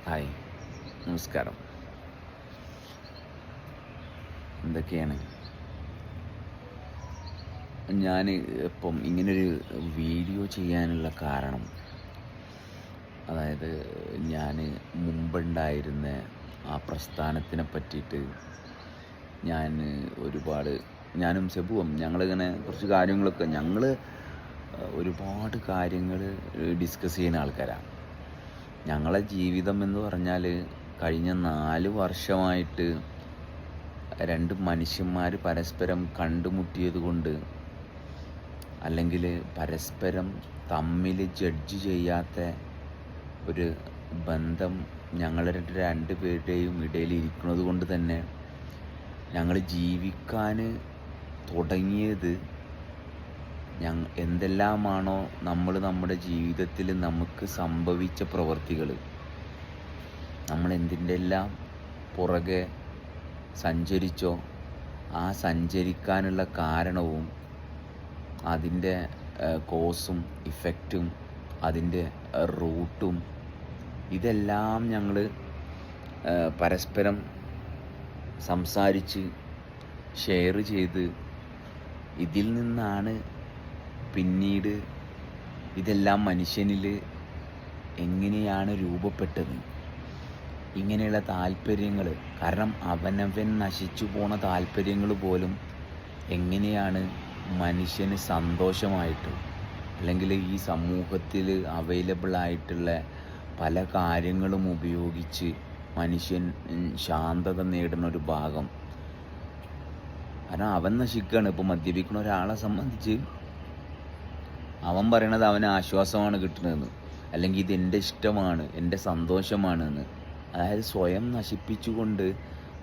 Hi, നമസ്കാരം. എന്തൊക്കെയാണ്? ഞാൻ ഇപ്പം ഇങ്ങനൊരു വീഡിയോ ചെയ്യാനുള്ള കാരണം, അതായത് ഞാൻ മുമ്പുണ്ടായിരുന്ന ആ പ്രസ്ഥാനത്തിനെ പറ്റിയിട്ട് ഞാൻ ഒരുപാട്, ഞാനും സെബുവും ഞങ്ങളിങ്ങനെ കുറച്ച് കാര്യങ്ങളൊക്കെ ഒരുപാട് കാര്യങ്ങൾ ഡിസ്കസ് ചെയ്യുന്ന ആൾക്കാരാണ്. ഞങ്ങളെ ജീവിതം എന്ന് പറഞ്ഞാൽ കഴിഞ്ഞ 4 വർഷമായിട്ട് രണ്ട് മനുഷ്യന്മാർ പരസ്പരം കണ്ടുമുട്ടിയത് കൊണ്ട്, അല്ലെങ്കിൽ പരസ്പരം തമ്മിൽ ജഡ്ജ് ചെയ്യാത്ത ഒരു ബന്ധം ഞങ്ങളുടെ രണ്ടുപേരുടെയും ഇടയിൽ ഇരിക്കുന്നത് കൊണ്ട് തന്നെ ഞങ്ങൾ ജീവിക്കാൻ തുടങ്ങിയത് എന്തെല്ലാമാണോ നമ്മുടെ ജീവിതത്തിൽ നമുക്ക് സംഭവിച്ച പ്രവൃത്തികൾ, നമ്മൾ എന്തിൻ്റെല്ലാം പുറകെ സഞ്ചരിച്ചോ ആ സഞ്ചരിക്കാനുള്ള കാരണവും അതിൻ്റെ കോസും ഇഫക്റ്റും അതിൻ്റെ റൂട്ടും ഇതെല്ലാം ഞങ്ങൾ പരസ്പരം സംസാരിച്ച് ഷെയർ ചെയ്ത്, ഇതിൽ നിന്നാണ് പിന്നീട് ഇതെല്ലാം മനുഷ്യനിൽ എങ്ങനെയാണ് രൂപപ്പെട്ടത്. ഇങ്ങനെയുള്ള താല്പര്യങ്ങൾ, കാരണം അവനവൻ നശിച്ചു പോണ താല്പര്യങ്ങൾ പോലും എങ്ങനെയാണ് മനുഷ്യന് സന്തോഷമായിട്ട്, അല്ലെങ്കിൽ ഈ സമൂഹത്തിൽ അവൈലബിൾ ആയിട്ടുള്ള പല കാര്യങ്ങളും ഉപയോഗിച്ച് മനുഷ്യൻ ശാന്തത നേടുന്ന ഒരു ഭാഗം. കാരണം അവൻ നശിക്കുകയാണ്. ഇപ്പോൾ മദ്യപിക്കുന്ന ഒരാളെ സംബന്ധിച്ച് അവൻ പറയണത് അവന് ആശ്വാസമാണ് കിട്ടുന്നതെന്ന്, അല്ലെങ്കിൽ ഇത് എൻ്റെ ഇഷ്ടമാണ്, എൻ്റെ സന്തോഷമാണെന്ന്. അതായത് സ്വയം നശിപ്പിച്ചുകൊണ്ട്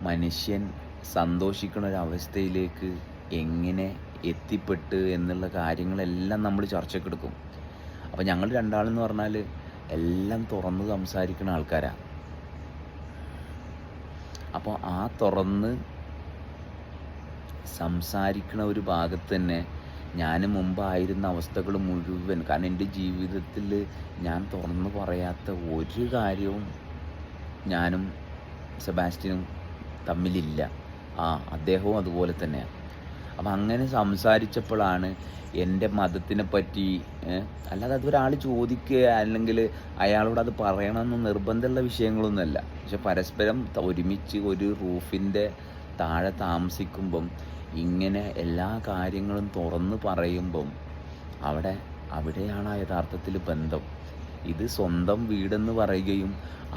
മനുഷ്യൻ സന്തോഷിക്കുന്ന ഒരവസ്ഥയിലേക്ക് എങ്ങനെ എത്തിപ്പെട്ട് എന്നുള്ള കാര്യങ്ങളെല്ലാം നമ്മൾ ചർച്ചയ്ക്കെടുക്കും. അപ്പോൾ ഞങ്ങൾ രണ്ടാളെന്ന് പറഞ്ഞാൽ എല്ലാം തുറന്ന് സംസാരിക്കുന്ന ആൾക്കാരാണ്. അപ്പോൾ ആ തുറന്ന് സംസാരിക്കുന്ന ഒരു ഭാഗത്ത് തന്നെ ഞാൻ മുമ്പായിരുന്ന അവസ്ഥകൾ മുഴുവൻ, കാരണം എൻ്റെ ജീവിതത്തിൽ ഞാൻ തുറന്നു പറയാത്ത ഒരു കാര്യവും ഞാനും സെബാസ്റ്റ്യനും തമ്മിലില്ല. അദ്ദേഹവും അതുപോലെ തന്നെയാണ്. അപ്പം അങ്ങനെ സംസാരിച്ചപ്പോഴാണ് എൻ്റെ മതത്തിനെ പറ്റി, അല്ലാതെ അതൊരാൾ ചോദിക്കുക അല്ലെങ്കിൽ അയാളോട് അത് പറയണമെന്ന് നിർബന്ധമുള്ള വിഷയങ്ങളൊന്നുമല്ല. പക്ഷെ പരസ്പരം ഒരുമിച്ച് ഒരു റൂഫിൻ്റെ താഴെ താമസിക്കുമ്പം ഇങ്ങനെ എല്ലാ കാര്യങ്ങളും തുറന്ന് പറയുമ്പം അവിടെയാണ് യഥാർത്ഥത്തിൽ ബന്ധം. ഇത് സ്വന്തം വീടെന്ന് പറയുകയും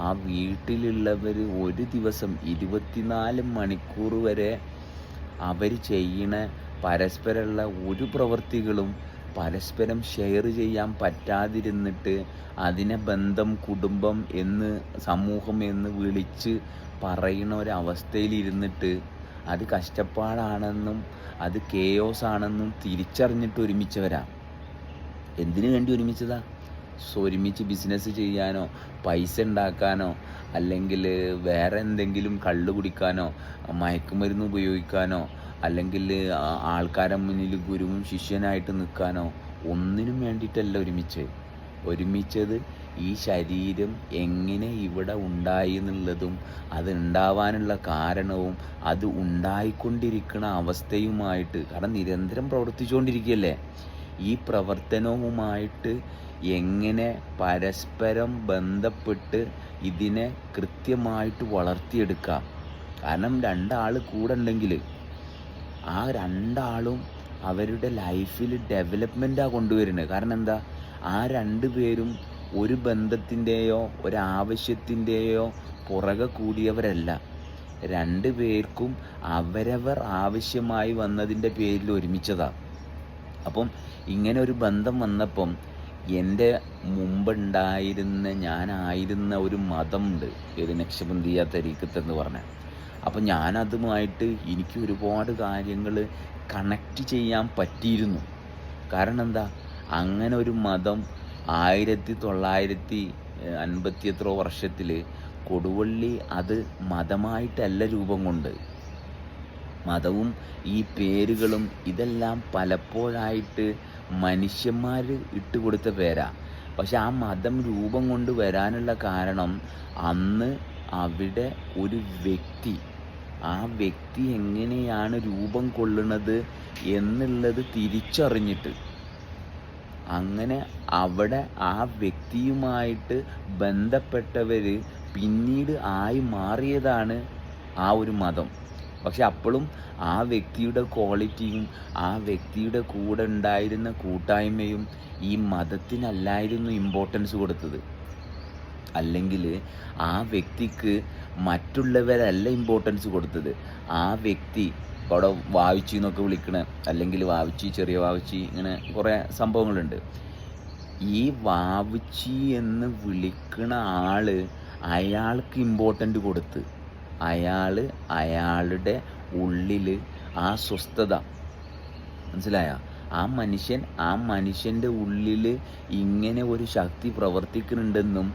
ആ വീട്ടിലുള്ളവർ ഒരു ദിവസം 24 മണിക്കൂർ വരെ അവർ ചെയ്യണ പരസ്പരമുള്ള ഒരു പ്രവൃത്തികളും പരസ്പരം ഷെയർ ചെയ്യാൻ പറ്റാതിരുന്നിട്ട് അതിനെ ബന്ധം, കുടുംബം എന്ന്, സമൂഹം എന്ന് വിളിച്ച് പറയുന്ന ഒരവസ്ഥയിലിരുന്നിട്ട് അത് കഷ്ടപ്പാടാണെന്നും അത് കേയോസ് ആണെന്നും തിരിച്ചറിഞ്ഞിട്ട് ഒരുമിച്ചവരാണ്. എന്തിനു വേണ്ടി ഒരുമിച്ചതാ? ഒരുമിച്ച് ബിസിനസ് ചെയ്യാനോ, പൈസ ഉണ്ടാക്കാനോ, അല്ലെങ്കിൽ വേറെ എന്തെങ്കിലും കള്ളു കുടിക്കാനോ, മയക്കുമരുന്ന് ഉപയോഗിക്കാനോ, അല്ലെങ്കിൽ ആൾക്കാരുടെ മുന്നിൽ ഗുരുവും ശിഷ്യനായിട്ട് നിൽക്കാനോ ഒന്നിനും വേണ്ടിയിട്ടല്ല ഒരുമിച്ചത് ഈ ശരീരം എങ്ങനെ ഇവിടെ ഉണ്ടായി എന്നുള്ളതും അത് ഉണ്ടാവാനുള്ള കാരണവും അത് ഉണ്ടായിക്കൊണ്ടിരിക്കുന്ന അവസ്ഥയുമായിട്ട്, കാരണം നിരന്തരം പ്രവർത്തിച്ചുകൊണ്ടിരിക്കുകയല്ലേ, ഈ പ്രവർത്തനവുമായിട്ട് എങ്ങനെ പരസ്പരം ബന്ധപ്പെട്ട് ഇതിനെ കൃത്യമായിട്ട് വളർത്തിയെടുക്കാം. കാരണം രണ്ടാൾ കൂടെ ഉണ്ടെങ്കിൽ ആ രണ്ടാളും അവരുടെ ലൈഫിൽ ഡെവലപ്മെൻറ്റാണ് കൊണ്ടുവരുന്നത്. കാരണം എന്താ, ആ രണ്ടു പേരും ഒരു ബന്ധത്തിൻ്റെയോ ഒരാവശ്യത്തിൻ്റെയോ പുറകെ കൂടിയവരല്ല. രണ്ടു പേർക്കും അവരവർ ആവശ്യമായി വന്നതിൻ്റെ പേരിൽ ഒരുമിച്ചതാണ്. അപ്പം ഇങ്ങനെ ഒരു ബന്ധം വന്നപ്പം എൻ്റെ മുമ്പുണ്ടായിരുന്ന, ഞാനായിരുന്ന ഒരു മതമുണ്ട്, ഏത് നക്ഷബന്ദിയ തരീഖത്ത് എന്ന് പറഞ്ഞാൽ. അപ്പം ഞാനതുമായിട്ട് എനിക്ക് ഒരുപാട് കാര്യങ്ങൾ കണക്റ്റ് ചെയ്യാൻ പറ്റിയിരുന്നു. കാരണം എന്താ, അങ്ങനെ ഒരു മതം 1950 എത്രയോ വർഷത്തിൽ കൊടുവള്ളി അത് മതമായിട്ടല്ല രൂപം കൊണ്ട്. മതവും ഈ പേരുകളും ഇതെല്ലാം പലപ്പോഴായിട്ട് മനുഷ്യന്മാർ ഇട്ടുകൊടുത്ത പേരാ. പക്ഷെ ആ മതം രൂപം കൊണ്ട് വരാനുള്ള കാരണം അന്ന് അവിടെ ഒരു വ്യക്തി, ആ വ്യക്തി എങ്ങനെയാണ് രൂപം കൊള്ളുന്നത് എന്നുള്ളത് തിരിച്ചറിഞ്ഞിട്ട് അങ്ങനെ അവിടെ ആ വ്യക്തിയുമായിട്ട് ബന്ധപ്പെട്ടവർ പിന്നീട് ആയി മാറിയതാണ് ആ ഒരു മതം. പക്ഷെ അപ്പോഴും ആ വ്യക്തിയുടെ ക്വാളിറ്റിയും ആ വ്യക്തിയുടെ കൂടെ ഉണ്ടായിരുന്ന കൂട്ടായ്മയും ഈ മതത്തിനല്ലായിരുന്നു ഇമ്പോർട്ടൻസ് കൊടുത്തത്. അല്ലെങ്കിൽ ആ വ്യക്തിക്ക് മറ്റുള്ളവരല്ല ഇമ്പോർട്ടൻസ് കൊടുത്തത്. ആ വ്യക്തി അവിടെ വാവിച്ചി എന്നൊക്കെ വിളിക്കണ, അല്ലെങ്കിൽ വാവിച്ചി, ചെറിയ വാവിച്ചി, ഇങ്ങനെ കുറേ സംഭവങ്ങളുണ്ട്. ഈ വാവിച്ചി എന്ന് വിളിക്കണ ആള് അയാൾക്ക് ഇമ്പോർട്ടൻ്റ് കൊടുത്ത് അയാളുടെ ഉള്ളിൽ ആ സ്വസ്ഥത, മനസ്സിലായ, ആ മനുഷ്യൻ്റെ ഉള്ളിൽ ഇങ്ങനെ ഒരു ശക്തി പ്രവർത്തിക്കുന്നുണ്ടെന്നും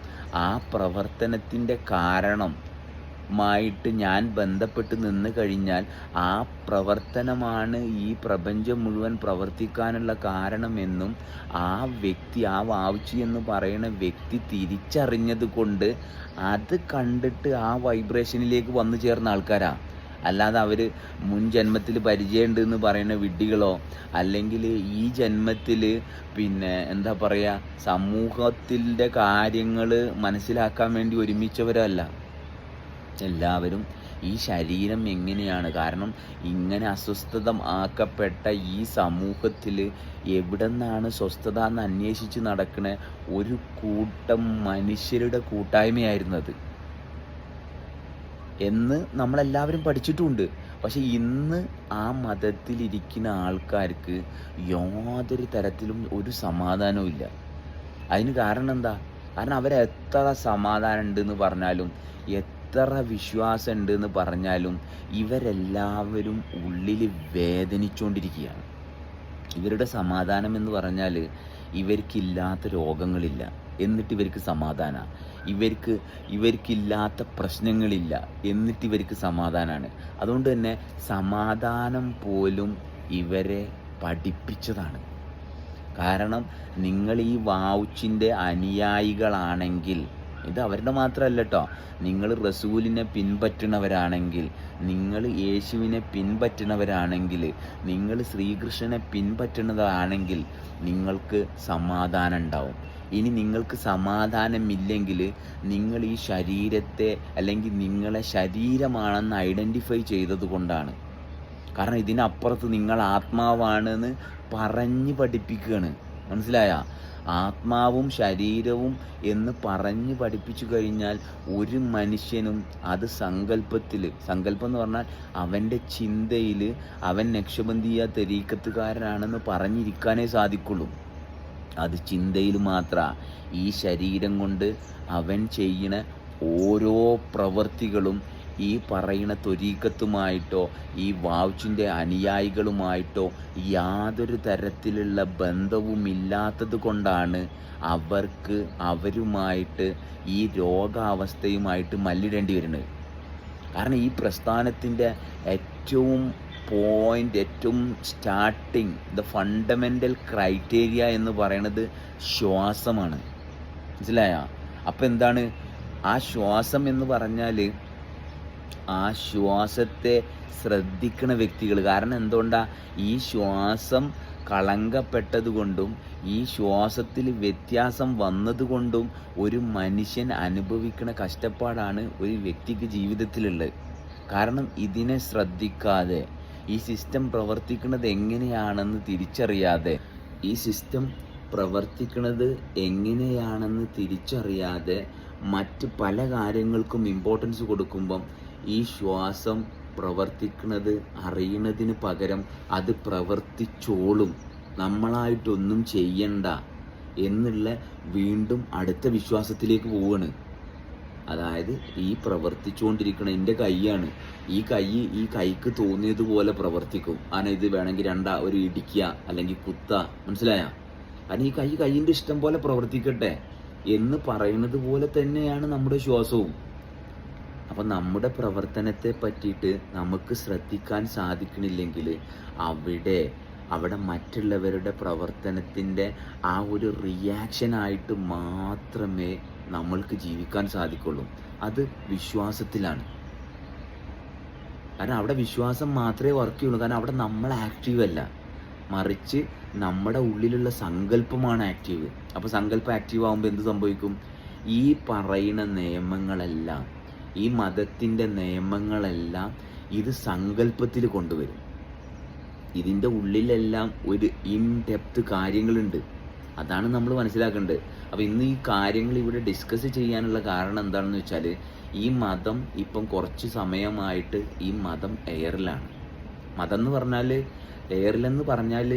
ആ പ്രവർത്തനത്തിൻ്റെ കാരണമായിട്ട് ഞാൻ ബന്ധപ്പെട്ട് നിന്ന് കഴിഞ്ഞാൽ ആ പ്രവർത്തനമാണ് ഈ പ്രപഞ്ചം മുഴുവൻ പ്രവർത്തിക്കാനുള്ള കാരണമെന്നും ആ വ്യക്തി, ആ വാവിച്ചി എന്ന് പറയുന്ന വ്യക്തി തിരിച്ചറിഞ്ഞത് കൊണ്ട് അത് കണ്ടിട്ട് ആ വൈബ്രേഷനിലേക്ക് വന്നു ചേർന്ന ആൾക്കാരാ. അല്ലാതെ അവർ മുൻ ജന്മത്തിൽ പരിചയമുണ്ട് എന്ന് പറയുന്ന വിഡ്ഢികളോ, അല്ലെങ്കിൽ ഈ ജന്മത്തിൽ എന്താ പറയുക, സമൂഹത്തിൻ്റെ കാര്യങ്ങൾ മനസ്സിലാക്കാൻ വേണ്ടി ഒരുമിച്ചവരോ അല്ല. എല്ലാവരും ഈ ശരീരം എങ്ങനെയാണ്, കാരണം ഇങ്ങനെ അസ്വസ്ഥത ആക്കപ്പെട്ട ഈ സമൂഹത്തിൽ എവിടെ നിന്നാണ് സ്വസ്ഥത എന്ന് അന്വേഷിച്ച് നടക്കുന്ന ഒരു കൂട്ടം മനുഷ്യരുടെ കൂട്ടായ്മയായിരുന്നത് എന്ന് നമ്മളെല്ലാവരും പഠിച്ചിട്ടുമുണ്ട്. പക്ഷെ ഇന്ന് ആ മതത്തിലിരിക്കുന്ന ആൾക്കാർക്ക് യാതൊരു തരത്തിലും ഒരു സമാധാനവും ഇല്ല. അതിന് കാരണം എന്താ? കാരണം അവരെത്ര സമാധാനം ഉണ്ടെന്ന് പറഞ്ഞാലും, എത്ര വിശ്വാസം ഉണ്ടെന്ന് പറഞ്ഞാലും, ഇവരെല്ലാവരും ഉള്ളിൽ വേദനിച്ചുകൊണ്ടിരിക്കുകയാണ്. ഇവരുടെ സമാധാനം എന്ന് പറഞ്ഞാൽ ഇവർക്കില്ലാത്ത രോഗങ്ങളില്ല, എന്നിട്ട് ഇവർക്ക് സമാധാനമാണ്. ഇവർക്കില്ലാത്ത പ്രശ്നങ്ങളില്ല, എന്നിട്ട് ഇവർക്ക് സമാധാനമാണ്. അതുകൊണ്ട് തന്നെ സമാധാനം പോലും ഇവരെ പഠിപ്പിച്ചതാണ്. കാരണം നിങ്ങൾ ഈ വാവുച്ചിൻ്റെ അനുയായികളാണെങ്കിൽ, ഇത് അവരുടെ മാത്രമല്ല കേട്ടോ, നിങ്ങൾ റസൂലിനെ പിൻപറ്റുന്നവരാണെങ്കിൽ, നിങ്ങൾ യേശുവിനെ പിൻപറ്റുന്നവരാണെങ്കിൽ, നിങ്ങൾ ശ്രീകൃഷ്ണനെ പിൻപറ്റുന്നതാണെങ്കിൽ നിങ്ങൾക്ക് സമാധാനം ഉണ്ടാവും. ഇനി നിങ്ങൾക്ക് സമാധാനമില്ലെങ്കിൽ നിങ്ങൾ ഈ ശരീരത്തെ, അല്ലെങ്കിൽ നിങ്ങളെ ശരീരമാണെന്ന് ഐഡൻറ്റിഫൈ ചെയ്തത് കൊണ്ടാണ്. കാരണം ഇതിനപ്പുറത്ത് നിങ്ങൾ ആത്മാവാണെന്ന് പറഞ്ഞ് പഠിപ്പിക്കുകയാണ്. മനസ്സിലായ? ആത്മാവും ശരീരവും എന്ന് പറഞ്ഞ് പഠിപ്പിച്ചു കഴിഞ്ഞാൽ ഒരു മനുഷ്യനും അത് സങ്കല്പം എന്ന് പറഞ്ഞാൽ അവൻ്റെ ചിന്തയിൽ അവൻ നക്ഷബന്ധിയ തരീക്കത്തുകാരനാണെന്ന് പറഞ്ഞിരിക്കാനേ സാധിക്കുള്ളൂ. അത് ചിന്തയിൽ മാത്രമാണ്. ഈ ശരീരം കൊണ്ട് അവൻ ചെയ്യുന്ന ഓരോ പ്രവൃത്തികളും ഈ പറയുന്ന ത്വരീക്കത്തുമായിട്ടോ ഈ വാവുച്ചിൻ്റെ അനുയായികളുമായിട്ടോ യാതൊരു തരത്തിലുള്ള ബന്ധവുമില്ലാത്തത് കൊണ്ടാണ് അവരുമായിട്ട് ഈ രോഗാവസ്ഥയുമായിട്ട് മല്ലിടേണ്ടി വരുന്നത്. കാരണം ഈ പ്രസ്ഥാനത്തിൻ്റെ ഏറ്റവും സ്റ്റാർട്ടിങ്, ദ ഫണ്ടമെൻ്റൽ ക്രൈറ്റീരിയ എന്ന് പറയുന്നത് ശ്വാസമാണ്. മനസ്സിലായ? അപ്പം എന്താണ് ആ ശ്വാസം എന്ന് പറഞ്ഞാൽ? ആ ശ്വാസത്തെ ശ്രദ്ധിക്കുന്ന വ്യക്തികൾ. കാരണം എന്തുകൊണ്ടാണ്? ഈ ശ്വാസം കളങ്കപ്പെട്ടത് കൊണ്ടും ഈ ശ്വാസത്തിൽ വ്യത്യാസം വന്നതുകൊണ്ടും ഒരു മനുഷ്യൻ അനുഭവിക്കുന്ന കഷ്ടപ്പാടാണ് ഒരു വ്യക്തിക്ക് ജീവിതത്തിലുള്ളത്. കാരണം ഇതിനെ ശ്രദ്ധിക്കാതെ, ഈ സിസ്റ്റം പ്രവർത്തിക്കുന്നത് എങ്ങനെയാണെന്ന് തിരിച്ചറിയാതെ മറ്റ് പല കാര്യങ്ങൾക്കും ഇമ്പോർട്ടൻസ് കൊടുക്കുമ്പം ഈ ശ്വാസം പ്രവർത്തിക്കുന്നത് അറിയുന്നതിന് പകരം അത് പ്രവർത്തിച്ചോളും, നമ്മളായിട്ടൊന്നും ചെയ്യണ്ട എന്നുള്ള വീണ്ടും അടുത്ത വിശ്വാസത്തിലേക്ക് പോവുകയാണ്. അതായത് ഈ പ്രവർത്തിച്ചുകൊണ്ടിരിക്കണം എൻ്റെ കൈയാണ്, ഈ കൈക്ക് തോന്നിയതുപോലെ പ്രവർത്തിക്കും. കാരണം ഇത് വേണമെങ്കിൽ ഒരു ഇടിക്കുക അല്ലെങ്കിൽ കുത്ത, മനസ്സിലായ? കാരണം ഈ കൈയിൻ്റെ ഇഷ്ടം പോലെ പ്രവർത്തിക്കട്ടെ എന്ന് പറയുന്നത് പോലെ തന്നെയാണ് നമ്മുടെ ശ്വാസവും. അപ്പം നമ്മുടെ പ്രവർത്തനത്തെ പറ്റിയിട്ട് നമുക്ക് ശ്രദ്ധിക്കാൻ സാധിക്കണില്ലെങ്കിൽ അവിടെ അവിടെ മറ്റുള്ളവരുടെ പ്രവർത്തനത്തിൻ്റെ ആ ഒരു റിയാക്ഷനായിട്ട് മാത്രമേ നമ്മൾക്ക് ജീവിക്കാൻ സാധിക്കുള്ളൂ. അത് വിശ്വാസത്തിലാണ്. കാരണം അവിടെ വിശ്വാസം മാത്രമേ വർക്ക് ചെയ്യുള്ളൂ. കാരണം അവിടെ നമ്മൾ ആക്റ്റീവ് അല്ല, മറിച്ച് നമ്മുടെ ഉള്ളിലുള്ള സങ്കല്പമാണ് ആക്റ്റീവ്. അപ്പോൾ സങ്കല്പം ആക്റ്റീവ് ആകുമ്പോൾ എന്ത് സംഭവിക്കും? ഈ പറയുന്ന നിയമങ്ങളെല്ലാം, ഈ മതത്തിൻ്റെ നിയമങ്ങളെല്ലാം ഇത് സങ്കല്പത്തിൽ കൊണ്ടുവരും. ഇതിൻ്റെ ഉള്ളിലെല്ലാം ഒരു ഇൻ ഡെപ്ത് കാര്യങ്ങളുണ്ട്. അതാണ് നമ്മൾ മനസ്സിലാക്കേണ്ടത്. അപ്പോൾ ഇന്ന് ഈ കാര്യങ്ങൾ ഇവിടെ ഡിസ്കസ് ചെയ്യാനുള്ള കാരണം എന്താണെന്ന് വെച്ചാൽ, ഈ മതം ഇപ്പം കുറച്ച് സമയമായിട്ട് ഈ മതം എയറിലാണ്. മതം എന്ന് പറഞ്ഞാൽ, എയറിലെന്ന് പറഞ്ഞാൽ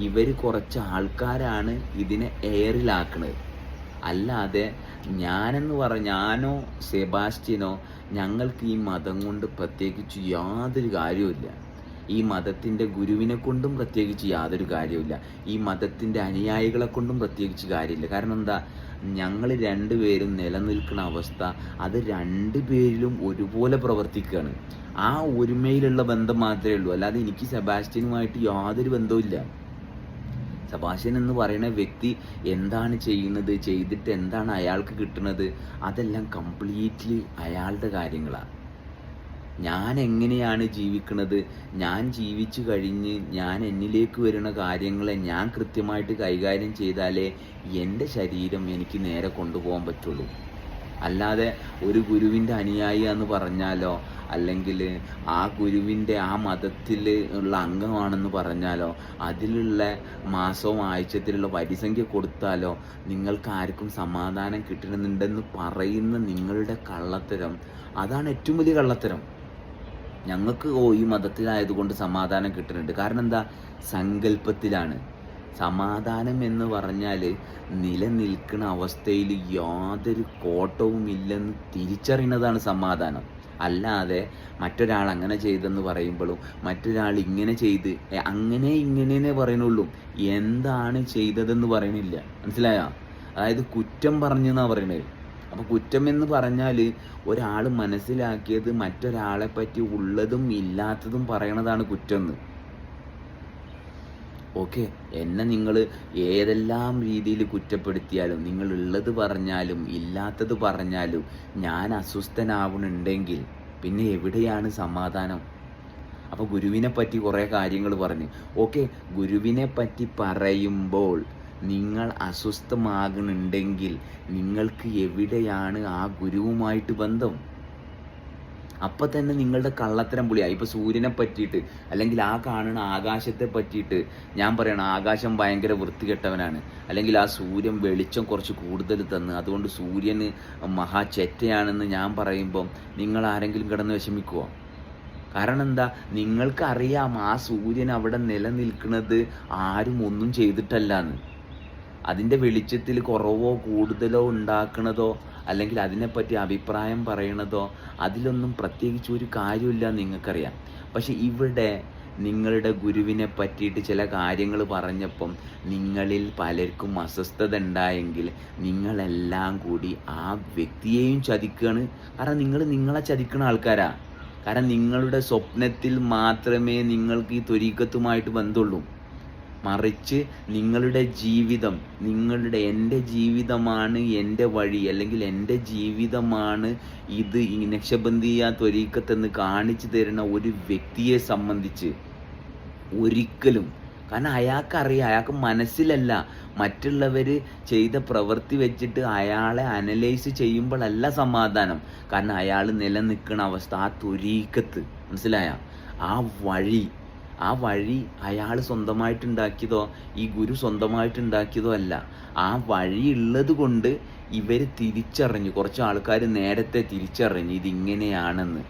ഇവർ കുറച്ച് ആൾക്കാരാണ് ഇതിനെ എയറിലാക്കുന്നത്. അല്ലാതെ ഞാനോ സെബാസ്റ്റ്യനോ ഞങ്ങൾക്ക് ഈ മതം കൊണ്ട് പ്രത്യേകിച്ച് യാതൊരു കാര്യവുമില്ല. ഈ മതത്തിൻ്റെ ഗുരുവിനെ കൊണ്ടും പ്രത്യേകിച്ച് യാതൊരു കാര്യമില്ല. ഈ മതത്തിൻ്റെ അനുയായികളെ കൊണ്ടും പ്രത്യേകിച്ച് കാര്യമില്ല. കാരണം എന്താ? ഞങ്ങൾ രണ്ടുപേരും നിലനിൽക്കുന്ന അവസ്ഥ, അത് രണ്ടുപേരിലും ഒരുപോലെ പ്രവർത്തിക്കുകയാണ്. ആ ഒരുമയിലുള്ള ബന്ധം മാത്രമേ ഉള്ളൂ. അല്ലാതെ എനിക്ക് സെബാസ്റ്റ്യനുമായിട്ട് യാതൊരു ബന്ധവുമില്ല. സെബാസ്റ്റ്യൻ എന്ന് പറയുന്ന വ്യക്തി എന്താണ് ചെയ്യുന്നത്, ചെയ്തിട്ട് എന്താണ് അയാൾക്ക് കിട്ടുന്നത്, അതെല്ലാം കംപ്ലീറ്റ്ലി അയാളുടെ കാര്യങ്ങളാണ്. ഞാൻ എങ്ങനെയാണ് ജീവിക്കുന്നത്, ഞാൻ ജീവിച്ചു കഴിഞ്ഞ് ഞാൻ എന്നിലേക്ക് വരുന്ന കാര്യങ്ങളെ ഞാൻ കൃത്യമായിട്ട് കൈകാര്യം ചെയ്താലേ എൻ്റെ ശരീരം എനിക്ക് നേരെ കൊണ്ടുപോകാൻ പറ്റുള്ളൂ. അല്ലാതെ ഒരു ഗുരുവിൻ്റെ അനുയായി എന്ന് പറഞ്ഞാലോ, അല്ലെങ്കിൽ ആ ഗുരുവിൻ്റെ ആ മതത്തിൽ ഉള്ള അംഗമാണെന്ന് പറഞ്ഞാലോ, അതിലുള്ള മാസവും ആഴ്ചത്തിലുള്ള വരിസംഖ്യ കൊടുത്താലോ നിങ്ങൾക്ക് ആർക്കും സമാധാനം കിട്ടണമെന്നുണ്ടെന്ന് പറയുന്ന നിങ്ങളുടെ കള്ളത്തരം, അതാണ് ഏറ്റവും വലിയ കള്ളത്തരം. ഞങ്ങൾക്ക് ഈ മതത്തിലായതുകൊണ്ട് സമാധാനം കിട്ടുന്നുണ്ട്. കാരണം എന്താ? സങ്കല്പത്തിലാണ്. സമാധാനം എന്ന് പറഞ്ഞാൽ നിലനിൽക്കുന്ന അവസ്ഥയിൽ യാതൊരു കോട്ടവും ഇല്ലെന്ന് തിരിച്ചറിയുന്നതാണ് സമാധാനം. അല്ലാതെ മറ്റൊരാൾ അങ്ങനെ ചെയ്തെന്ന് പറയുമ്പോഴും മറ്റൊരാൾ ഇങ്ങനെ ചെയ്ത് അങ്ങനെ ഇങ്ങനെ പറയുന്നുള്ളൂ. എന്താണ് ചെയ്തതെന്ന് പറയണില്ല. മനസ്സിലായോ? അതായത് കുറ്റം പറഞ്ഞു എന്നാണ് പറയണത്. അപ്പോൾ കുറ്റം എന്ന് പറഞ്ഞാൽ ഒരാൾ മനസ്സിലാക്കിയത് മറ്റൊരാളെ പറ്റി ഉള്ളതും ഇല്ലാത്തതും പറയണതാണ് കുറ്റം എന്ന്. ഓക്കെ, എന്നെ നിങ്ങൾ ഏതെല്ലാം രീതിയിൽ കുറ്റപ്പെടുത്തിയാലും, നിങ്ങൾ ഉള്ളത് പറഞ്ഞാലും ഇല്ലാത്തത് പറഞ്ഞാലും ഞാൻ അസ്വസ്ഥനാവണുണ്ടെങ്കിൽ പിന്നെ എവിടെയാണ് സമാധാനം? അപ്പോൾ ഗുരുവിനെ പറ്റി കുറേ കാര്യങ്ങൾ പറഞ്ഞു. ഓക്കെ, ഗുരുവിനെ പറ്റി പറയുമ്പോൾ നിങ്ങൾ അസ്വസ്ഥമാകുന്നുണ്ടെങ്കിൽ നിങ്ങൾക്ക് എവിടെയാണ് ആ ഗുരുവുമായിട്ട് ബന്ധം? അപ്പം തന്നെ നിങ്ങളുടെ കള്ളത്തരം പൊളിയായി. ഇപ്പോൾ സൂര്യനെ പറ്റിയിട്ട്, അല്ലെങ്കിൽ ആ കാണുന്ന ആകാശത്തെ പറ്റിയിട്ട് ഞാൻ പറയണം ആകാശം ഭയങ്കര വൃത്തികെട്ടവനാണ്, അല്ലെങ്കിൽ ആ സൂര്യൻ വെളിച്ചം കുറച്ച് കൂടുതൽ തന്ന് അതുകൊണ്ട് സൂര്യന് മഹാ ചെറ്റയാണെന്ന് ഞാൻ പറയുമ്പം നിങ്ങൾ ആരെങ്കിലും കിടന്ന് വിഷമിക്കുമോ? കാരണം എന്താ? നിങ്ങൾക്കറിയാം ആ സൂര്യൻ അവിടെ നിലനിൽക്കുന്നത് ആരും ഒന്നും ചെയ്തിട്ടല്ലാന്ന്. അതിൻ്റെ വെളിച്ചത്തിൽ കുറവോ കൂടുതലോ ഉണ്ടാക്കണതോ അല്ലെങ്കിൽ അതിനെപ്പറ്റി അഭിപ്രായം പറയണതോ അതിലൊന്നും പ്രത്യേകിച്ച് ഒരു കാര്യമില്ല, നിങ്ങൾക്കറിയാം. പക്ഷെ ഇവിടെ നിങ്ങളുടെ ഗുരുവിനെ പറ്റിയിട്ട് ചില കാര്യങ്ങൾ പറഞ്ഞപ്പം നിങ്ങളിൽ പലർക്കും അസ്വസ്ഥത ഉണ്ടായെങ്കിൽ നിങ്ങളെല്ലാം കൂടി ആ വ്യക്തിയെയും ചതിക്കുകയാണ്. കാരണം നിങ്ങളെ ചതിക്കുന്ന ആൾക്കാരാ. കാരണം നിങ്ങളുടെ സ്വപ്നത്തിൽ മാത്രമേ നിങ്ങൾക്ക് ഈ ത്വരീക്കത്തുമായിട്ട് ബന്ധമുള്ളൂ. മറിച്ച് നിങ്ങളുടെ ജീവിതം, എൻ്റെ ജീവിതമാണ് എൻ്റെ വഴി, അല്ലെങ്കിൽ എൻ്റെ ജീവിതമാണ് ഇത്, ഈ നക്ഷബന്ദിയ ത്വരീക്കത്തെന്ന് കാണിച്ചു തരുന്ന ഒരു വ്യക്തിയെ സംബന്ധിച്ച് ഒരിക്കലും, കാരണം അയാൾക്കറിയാം, അയാൾക്ക് മനസ്സിലല്ല, മറ്റുള്ളവർ ചെയ്ത പ്രവൃത്തി വെച്ചിട്ട് അയാളെ അനലൈസ് ചെയ്യുമ്പോഴല്ല സമാധാനം. കാരണം അയാൾ നിലനിൽക്കുന്ന അവസ്ഥ, ആ ത്വരീക്കത്ത്, മനസ്സിലായ? ആ വഴി അയാൾ സ്വന്തമായിട്ടുണ്ടാക്കിയതോ ഈ ഗുരു സ്വന്തമായിട്ടുണ്ടാക്കിയതോ അല്ല. ആ വഴി ഉള്ളത് കൊണ്ട് ഇവർ തിരിച്ചറിഞ്ഞു, കുറച്ച് ആൾക്കാർ നേരത്തെ തിരിച്ചറിഞ്ഞു ഇതിങ്ങനെയാണെന്ന്.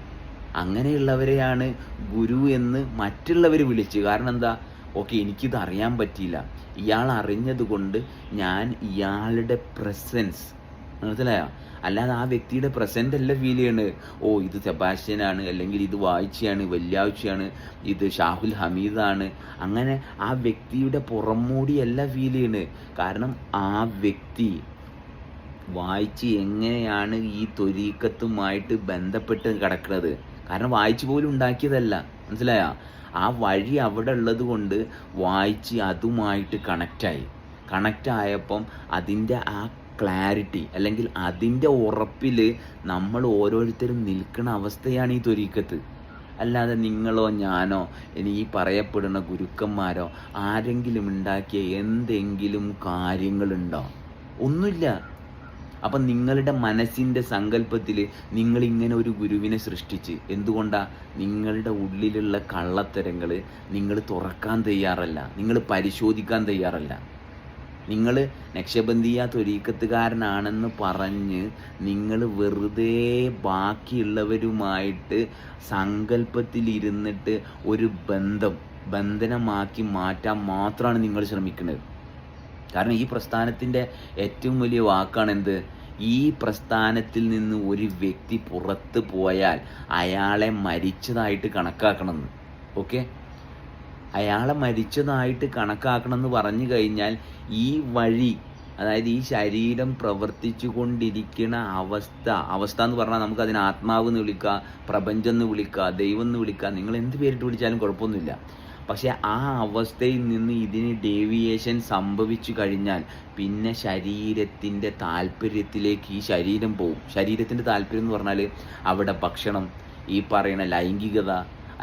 അങ്ങനെയുള്ളവരെയാണ് ഗുരു എന്ന് മറ്റുള്ളവർ വിളിച്ച്. കാരണം എന്താ? ഓക്കെ, എനിക്കിത് അറിയാൻ പറ്റിയില്ല, ഇയാൾ അറിഞ്ഞത് കൊണ്ട് ഞാൻ ഇയാളുടെ പ്രസൻസ്, മനസ്സിലായോ? അല്ലാതെ ആ വ്യക്തിയുടെ പ്രസൻ്റ് അല്ല ഫീൽ ചെയ്യണത്. ഓ, ഇത് സെബാസ്റ്റ്യനാണ്, അല്ലെങ്കിൽ ഇത് വായിച്ചയാണ്, വെള്ളിയാഴ്ചയാണ്, ഇത് ഷാഹുൽ ഹമീദാണ്, അങ്ങനെ ആ വ്യക്തിയുടെ പുറംമൂടിയല്ല ഫീൽ ചെയ്യണത്. കാരണം ആ വ്യക്തി വായിച്ച് എങ്ങനെയാണ് ഈ ത്വരീക്കത്തുമായിട്ട് ബന്ധപ്പെട്ട് കിടക്കുന്നത്. കാരണം വായിച്ചു പോലും ഉണ്ടാക്കിയതല്ല. മനസ്സിലായോ? ആ വഴി അവിടെ ഉള്ളത് കൊണ്ട് വായിച്ച് അതുമായിട്ട് കണക്റ്റ് ആയപ്പം അതിൻ്റെ ആ ക്ലാരിറ്റി അല്ലെങ്കിൽ അതിൻ്റെ ഉറപ്പിൽ നമ്മൾ ഓരോരുത്തരും നിൽക്കുന്ന അവസ്ഥയാണ് ഈ ത്വരീക്കത്ത്. അല്ലാതെ നിങ്ങളോ ഞാനോ ഇനി ഈ പറയപ്പെടുന്ന ഗുരുക്കന്മാരോ ആരെങ്കിലും ഉണ്ടാക്കിയ എന്തെങ്കിലും കാര്യങ്ങളുണ്ടോ? ഒന്നുമില്ല. അപ്പം നിങ്ങളുടെ മനസ്സിൻ്റെ സങ്കല്പത്തിൽ നിങ്ങളിങ്ങനെ ഒരു ഗുരുവിനെ സൃഷ്ടിച്ച് എന്തുകൊണ്ടാണ്? നിങ്ങളുടെ ഉള്ളിലുള്ള കള്ളത്തരങ്ങൾ നിങ്ങൾ തുറക്കാൻ തയ്യാറല്ല, നിങ്ങൾ പരിശോധിക്കാൻ തയ്യാറല്ല. നിങ്ങൾ നക്ഷബന്ധിയ ത്വരീക്കത്തുകാരനാണെന്ന് പറഞ്ഞ് നിങ്ങൾ വെറുതെ ബാക്കിയുള്ളവരുമായിട്ട് സങ്കല്പത്തിലിരുന്നിട്ട് ഒരു ബന്ധനമാക്കി മാറ്റാൻ മാത്രമാണ് നിങ്ങൾ ശ്രമിക്കുന്നത്. കാരണം ഈ പ്രസ്ഥാനത്തിൻ്റെ ഏറ്റവും വലിയ വാക്കാണ് എന്ത്? ഈ പ്രസ്ഥാനത്തിൽ നിന്ന് ഒരു വ്യക്തി പുറത്ത് പോയാൽ അയാളെ മരിച്ചതായിട്ട് കണക്കാക്കണമെന്ന്. ഓക്കെ, അയാളെ മരിച്ചതായിട്ട് കണക്കാക്കണമെന്ന് പറഞ്ഞു കഴിഞ്ഞാൽ ഈ വഴി, അതായത് ഈ ശരീരം പ്രവർത്തിച്ചു കൊണ്ടിരിക്കുന്ന അവസ്ഥ എന്ന് പറഞ്ഞാൽ നമുക്ക് അതിന് ആത്മാവ് എന്ന് വിളിക്കുക, പ്രപഞ്ചം എന്ന് വിളിക്കുക, ദൈവം എന്ന് വിളിക്കുക, നിങ്ങൾ എന്ത് പേരിട്ട് വിളിച്ചാലും കുഴപ്പമൊന്നുമില്ല. പക്ഷേ ആ അവസ്ഥയിൽ നിന്ന് ഇതിന് ഡേവിയേഷൻ സംഭവിച്ചു കഴിഞ്ഞാൽ പിന്നെ ശരീരത്തിൻ്റെ താല്പര്യത്തിലേക്ക് ഈ ശരീരം പോവും. ശരീരത്തിൻ്റെ താല്പര്യം എന്ന് പറഞ്ഞാൽ അവിടെ ഭക്ഷണം, ഈ പറയുന്ന ലൈംഗികത,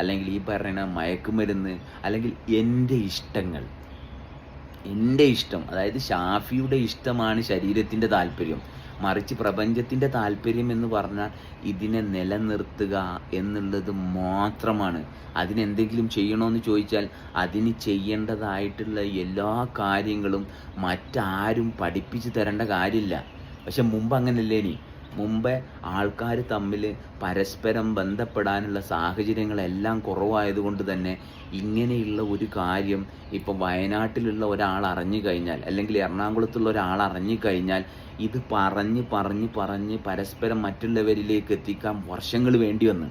അല്ലെങ്കിൽ ഈ പറയുന്ന മയക്കുമരുന്ന്, അല്ലെങ്കിൽ എൻ്റെ ഇഷ്ടം, അതായത് ഷാഫിയുടെ ഇഷ്ടമാണ് ശരീരത്തിൻ്റെ താല്പര്യം. മറിച്ച് പ്രപഞ്ചത്തിൻ്റെ താല്പര്യം എന്ന് പറഞ്ഞാൽ ഇതിനെ നിലനിർത്തുക എന്നുള്ളത് മാത്രമാണ്. അതിനെന്തെങ്കിലും ചെയ്യണമെന്ന് ചോദിച്ചാൽ അതിന് ചെയ്യേണ്ടതായിട്ടുള്ള എല്ലാ കാര്യങ്ങളും മറ്റാരും പഠിപ്പിച്ചു തരേണ്ട കാര്യമില്ല. പക്ഷെ മുമ്പ് അങ്ങനെയല്ലേ? മുമ്പേ ആൾക്കാർ തമ്മിൽ പരസ്പരം ബന്ധപ്പെടാനുള്ള സാഹചര്യങ്ങളെല്ലാം കുറവായതുകൊണ്ട് തന്നെ ഇങ്ങനെയുള്ള ഒരു കാര്യം ഇപ്പം വയനാട്ടിലുള്ള ഒരാൾ അറിഞ്ഞു കഴിഞ്ഞാൽ, അല്ലെങ്കിൽ എറണാകുളത്തുള്ള ഒരാൾ അറിഞ്ഞു കഴിഞ്ഞാൽ ഇത് പറഞ്ഞ് പരസ്പരം മറ്റുള്ളവരിലേക്ക് എത്തിക്കാൻ വർഷങ്ങൾ വേണ്ടി വന്നു.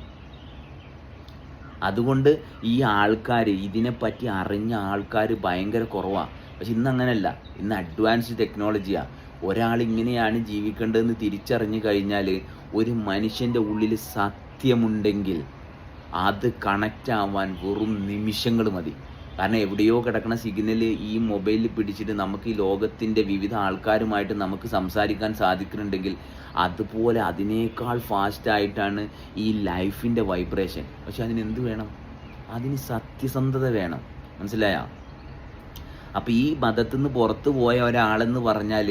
അതുകൊണ്ട് ഈ ആൾക്കാർ, ഇതിനെപ്പറ്റി അറിഞ്ഞ ആൾക്കാർ ഭയങ്കര കുറവാണ്. പക്ഷെ ഇന്ന് അങ്ങനെയല്ല, ഇന്ന് അഡ്വാൻസ്ഡ് ടെക്നോളജിയാണ്. ഒരാൾ ഇങ്ങനെയാണ് ജീവിക്കേണ്ടതെന്ന് തിരിച്ചറിഞ്ഞു കഴിഞ്ഞാൽ ഒരു മനുഷ്യൻ്റെ ഉള്ളിൽ സത്യമുണ്ടെങ്കിൽ അത് കണക്റ്റ് ആവാൻ വെറും നിമിഷങ്ങൾ മതി. കാരണം എവിടെയോ കിടക്കുന്ന സിഗ്നൽ ഈ മൊബൈലിൽ പിടിച്ചിട്ട് നമുക്ക് ഈ ലോകത്തിൻ്റെ വിവിധ ആൾക്കാരുമായിട്ട് നമുക്ക് സംസാരിക്കാൻ സാധിക്കുന്നുണ്ടെങ്കിൽ അതുപോലെ അതിനേക്കാൾ ഫാസ്റ്റായിട്ടാണ് ഈ ലൈഫിൻ്റെ വൈബ്രേഷൻ. പക്ഷെ അതിനെന്ത് വേണം? അതിന് സത്യസന്ധത വേണം. മനസ്സിലായോ? അപ്പോൾ ഈ മതത്തിൽ നിന്ന് പുറത്തു പോയ ഒരാളെന്ന് പറഞ്ഞാൽ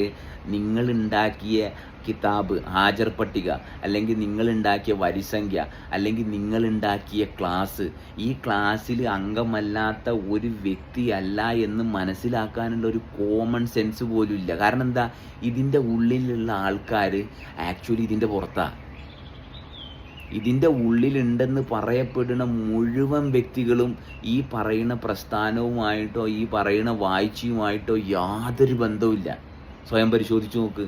നിങ്ങളുണ്ടാക്കിയ കിതാബ്, ഹാജർ പട്ടിക, അല്ലെങ്കിൽ നിങ്ങളുണ്ടാക്കിയ വരിസംഖ്യ, അല്ലെങ്കിൽ നിങ്ങളുണ്ടാക്കിയ ക്ലാസ്, ഈ ക്ലാസ്സിൽ അംഗമല്ലാത്ത ഒരു വ്യക്തിയല്ല എന്ന് മനസ്സിലാക്കാനുള്ള ഒരു കോമൺ സെൻസ് പോലും ഇല്ല. കാരണം എന്താ? ഇതിൻ്റെ ഉള്ളിലുള്ള ആൾക്കാർ ആക്ച്വലി ഇതിൻ്റെ പുറത്താണ്. ഇതിൻ്റെ ഉള്ളിലുണ്ടെന്ന് പറയപ്പെടുന്ന മുഴുവൻ വ്യക്തികളും ഈ പറയുന്ന പ്രസ്ഥാനവുമായിട്ടോ ഈ പറയുന്ന വായിച്ചയുമായിട്ടോ യാതൊരു ബന്ധവുമില്ല. സ്വയം പരിശോധിച്ച് നോക്ക്.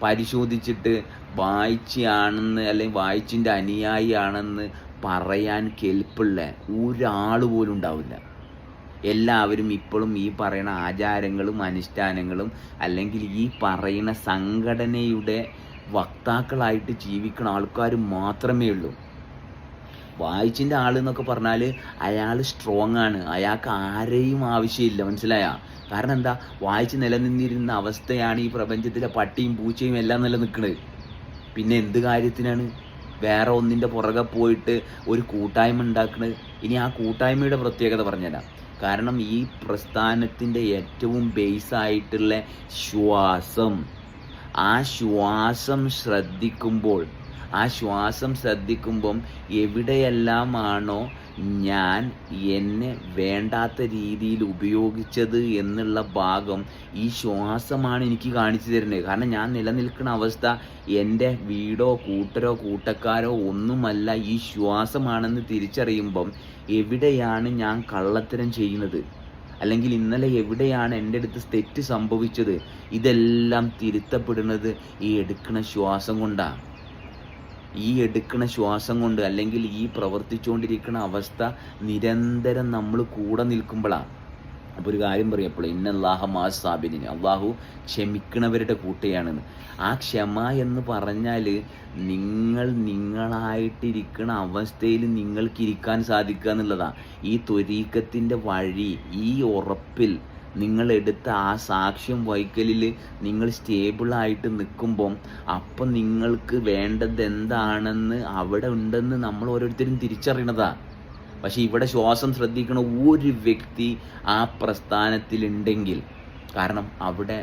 പരിശോധിച്ചിട്ട് വായിച്ചയാണെന്ന് അല്ലെങ്കിൽ വായിച്ചിൻ്റെ അനുയായിയാണെന്ന് പറയാൻ കെൽപ്പുള്ള ഒരാൾ പോലും ഉണ്ടാവില്ല. എല്ലാവരും ഇപ്പോഴും ഈ പറയുന്ന ആചാരങ്ങളും അനുഷ്ഠാനങ്ങളും അല്ലെങ്കിൽ ഈ പറയുന്ന സംഘടനയുടെ വക്താക്കളായിട്ട് ജീവിക്കുന്ന ആൾക്കാർ മാത്രമേ ഉള്ളൂ. വായിച്ചിൻ്റെ ആൾ എന്നൊക്കെ പറഞ്ഞാൽ അയാൾ സ്ട്രോങ് ആണ്, അയാൾക്ക് ആരെയും ആവശ്യമില്ല. മനസ്സിലായ? കാരണം എന്താ? വായിച്ച് നിലനിന്നിരുന്ന അവസ്ഥയാണ് ഈ പ്രപഞ്ചത്തിലെ പട്ടിയും പൂച്ചയും എല്ലാം നിലനിൽക്കുന്നത്. പിന്നെ എന്ത് കാര്യത്തിനാണ് വേറെ ഒന്നിൻ്റെ പുറകെ പോയിട്ട് ഒരു കൂട്ടായ്മ ഉണ്ടാക്കുന്നത്? ഇനി ആ കൂട്ടായ്മയുടെ പ്രത്യേകത പറഞ്ഞുതരാം. കാരണം ഈ പ്രസ്ഥാനത്തിൻ്റെ ഏറ്റവും ബേസായിട്ടുള്ള ശ്വാസം, ആ ശ്വാസം ശ്രദ്ധിക്കുമ്പം എവിടെയെല്ലാമാണോ ഞാൻ എന്നെ വേണ്ടാത്ത രീതിയിൽ ഉപയോഗിച്ചത് എന്നുള്ള ഭാഗം ഈ ശ്വാസമാണ് എനിക്ക് കാണിച്ചു തരുന്നത്. കാരണം ഞാൻ നിലനിൽക്കുന്ന അവസ്ഥ എൻ്റെ വീടോ കൂട്ടരോ കൂട്ടക്കാരോ ഒന്നുമല്ല, ഈ ശ്വാസമാണെന്ന് തിരിച്ചറിയുമ്പം എവിടെയാണ് ഞാൻ കള്ളത്തരം ചെയ്യുന്നത്, അല്ലെങ്കിൽ ഇന്നലെ എവിടെയാണ് എൻ്റെ അടുത്ത് തെറ്റ് സംഭവിച്ചത്, ഇതെല്ലാം തിരുത്തപ്പെടുന്നത് ഈ എടുക്കുന്ന ശ്വാസം കൊണ്ടാണ്. ഈ എടുക്കുന്ന ശ്വാസം കൊണ്ട്, അല്ലെങ്കിൽ ഈ പ്രവർത്തിച്ചുകൊണ്ടിരിക്കുന്ന അവസ്ഥ നിരന്തരം നമ്മൾ കൂടെ നിൽക്കുമ്പോഴാണ്. അപ്പോൾ ഒരു കാര്യം പറയപ്പോൾ ഇന്നല്ലാഹ മാ സാബിരിന്, അള്ളാഹു ക്ഷമിക്കണവരുടെ കൂട്ടയാണെന്ന്. ആ ക്ഷമ എന്ന് പറഞ്ഞാൽ നിങ്ങളായിട്ടിരിക്കുന്ന അവസ്ഥയിൽ നിങ്ങൾക്ക് ഇരിക്കാൻ സാധിക്കുക എന്നുള്ളതാണ്. ഈ ത്വരീക്കത്തിൻ്റെ വഴി, ഈ ഉറപ്പിൽ നിങ്ങളെടുത്ത ആ സാക്ഷ്യം വഹിക്കലിൽ നിങ്ങൾ സ്റ്റേബിളായിട്ട് നിൽക്കുമ്പം അപ്പം നിങ്ങൾക്ക് വേണ്ടത് എന്താണെന്ന് അവിടെ ഉണ്ടെന്ന് നമ്മൾ ഓരോരുത്തരും തിരിച്ചറിയണതാണ്. പക്ഷെ ഇവിടെ ശ്വാസം ശ്രദ്ധിക്കണ ഒരു വ്യക്തി ആ പ്രസ്ഥാനത്തിലുണ്ടെങ്കിൽ, കാരണം അവിടെ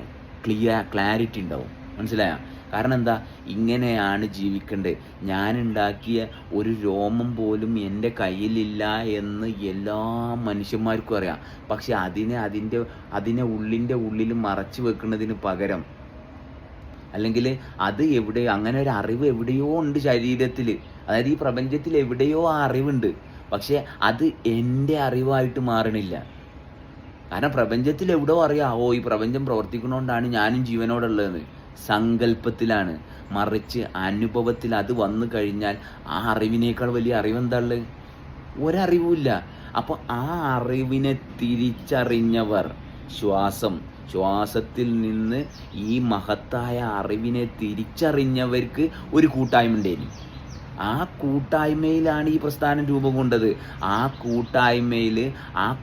ക്ലാരിറ്റി ഉണ്ടാവും. മനസ്സിലായോ? കാരണം എന്താ, ഇങ്ങനെയാണ് ജീവിക്കേണ്ടത്. ഞാനുണ്ടാക്കിയ ഒരു രോമം പോലും എൻ്റെ കയ്യിലില്ല എന്ന് എല്ലാ മനുഷ്യന്മാർക്കും അറിയാം. പക്ഷെ അതിനെ ഉള്ളിൽ മറച്ചു വെക്കുന്നതിന് പകരം, അല്ലെങ്കിൽ അത് അങ്ങനെ ഒരു അറിവ് എവിടെയോ ഉണ്ട് ശരീരത്തിൽ, അതായത് ഈ പ്രപഞ്ചത്തിൽ എവിടെയോ ആ അറിവുണ്ട്. പക്ഷെ അത് എൻ്റെ അറിവായിട്ട് മാറണില്ല. കാരണം പ്രപഞ്ചത്തിൽ എവിടെയോ അറിയാം, ഈ പ്രപഞ്ചം പ്രവർത്തിക്കുന്നതുകൊണ്ടാണ് ഞാനും ജീവനോടുള്ളതെന്ന്. സങ്കല്പത്തിലാണ്. മറിച്ച് അനുഭവത്തിൽ അത് വന്നു കഴിഞ്ഞാൽ ആ അറിവിനേക്കാൾ വലിയ അറിവെന്താ ഉള്ളത്? ഒരറിവുമില്ല. അപ്പോൾ ആ അറിവിനെ തിരിച്ചറിഞ്ഞവർ, ശ്വാസത്തിൽ നിന്ന് ഈ മഹത്തായ അറിവിനെ തിരിച്ചറിഞ്ഞവർക്ക് ഒരു കൂട്ടായ്മ ഉണ്ടായിരുന്നു. ആ കൂട്ടായ്മയിലാണ് ഈ പ്രസ്ഥാനം രൂപം കൊണ്ടത്. ആ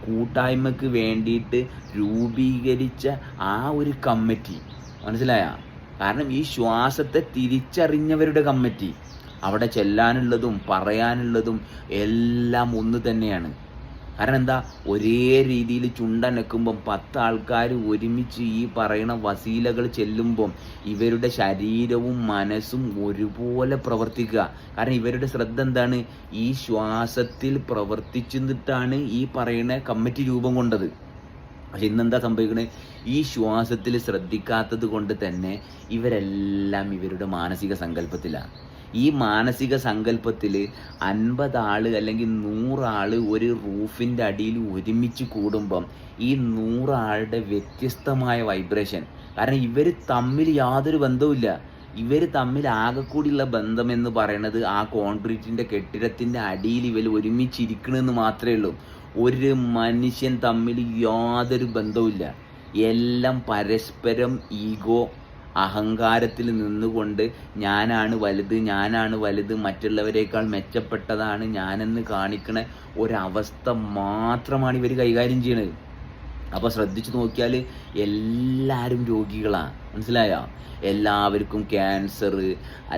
കൂട്ടായ്മക്ക് വേണ്ടിയിട്ട് രൂപീകരിച്ച ആ ഒരു കമ്മിറ്റി, മനസ്സിലായ? കാരണം ഈ ശ്വാസത്തെ തിരിച്ചറിഞ്ഞവരുടെ കമ്മിറ്റി, അവിടെ ചെല്ലാനുള്ളതും പറയാനുള്ളതും എല്ലാം ഒന്ന് തന്നെയാണ്. കാരണം എന്താ, ഒരേ രീതിയിൽ ചുണ്ടനക്കുമ്പം 10 ആൾക്കാർ ഒരുമിച്ച് ഈ പറയുന്ന വസീലകൾ ചെല്ലുമ്പം ഇവരുടെ ശരീരവും മനസ്സും ഒരുപോലെ പ്രവർത്തിക്കുക. കാരണം ഇവരുടെ ശ്രദ്ധ എന്താണ്, ഈ ശ്വാസത്തിൽ പ്രവർത്തിച്ചിട്ടാണ് ഈ പറയുന്ന കമ്മിറ്റി രൂപം കൊണ്ടത്. പക്ഷെ ഇന്നെന്താ സംഭവിക്കണേ, ഈ ശ്വാസത്തിൽ ശ്രദ്ധിക്കാത്തത് കൊണ്ട് തന്നെ ഇവരെല്ലാം ഇവരുടെ മാനസിക സങ്കല്പത്തിലാണ്. ഈ മാനസിക സങ്കല്പത്തിൽ 50 ആൾ അല്ലെങ്കിൽ 100 ആൾ ഒരു റൂഫിൻ്റെ അടിയിൽ ഒരുമിച്ച് കൂടുമ്പം ഈ 100 ആളുടെ വ്യത്യസ്തമായ വൈബ്രേഷൻ. കാരണം ഇവർ തമ്മിൽ യാതൊരു ബന്ധവുമില്ല. ഇവർ തമ്മിൽ ആകെക്കൂടിയുള്ള ബന്ധം എന്ന് പറയുന്നത് ആ കോൺക്രീറ്റിൻ്റെ കെട്ടിടത്തിൻ്റെ അടിയിൽ ഇവർ ഒരുമിച്ചിരിക്കണമെന്ന് മാത്രമേ ഉള്ളൂ. ഒരു മനുഷ്യൻ തമ്മിൽ യാതൊരു ബന്ധവുമില്ല. എല്ലാം പരസ്പരം ഈഗോ, അഹങ്കാരത്തിൽ നിന്നുകൊണ്ട് ഞാനാണ് വലുത്, മറ്റുള്ളവരെക്കാൾ മെച്ചപ്പെട്ടതാണ് ഞാനെന്ന് കാണിക്കണ ഒരവസ്ഥ മാത്രമാണ് ഇവർ കൈകാര്യം ചെയ്യണത്. അപ്പോൾ ശ്രദ്ധിച്ചു നോക്കിയാൽ എല്ലാവരും രോഗികളാണ്. മനസ്സിലായോ? എല്ലാവർക്കും ക്യാൻസർ,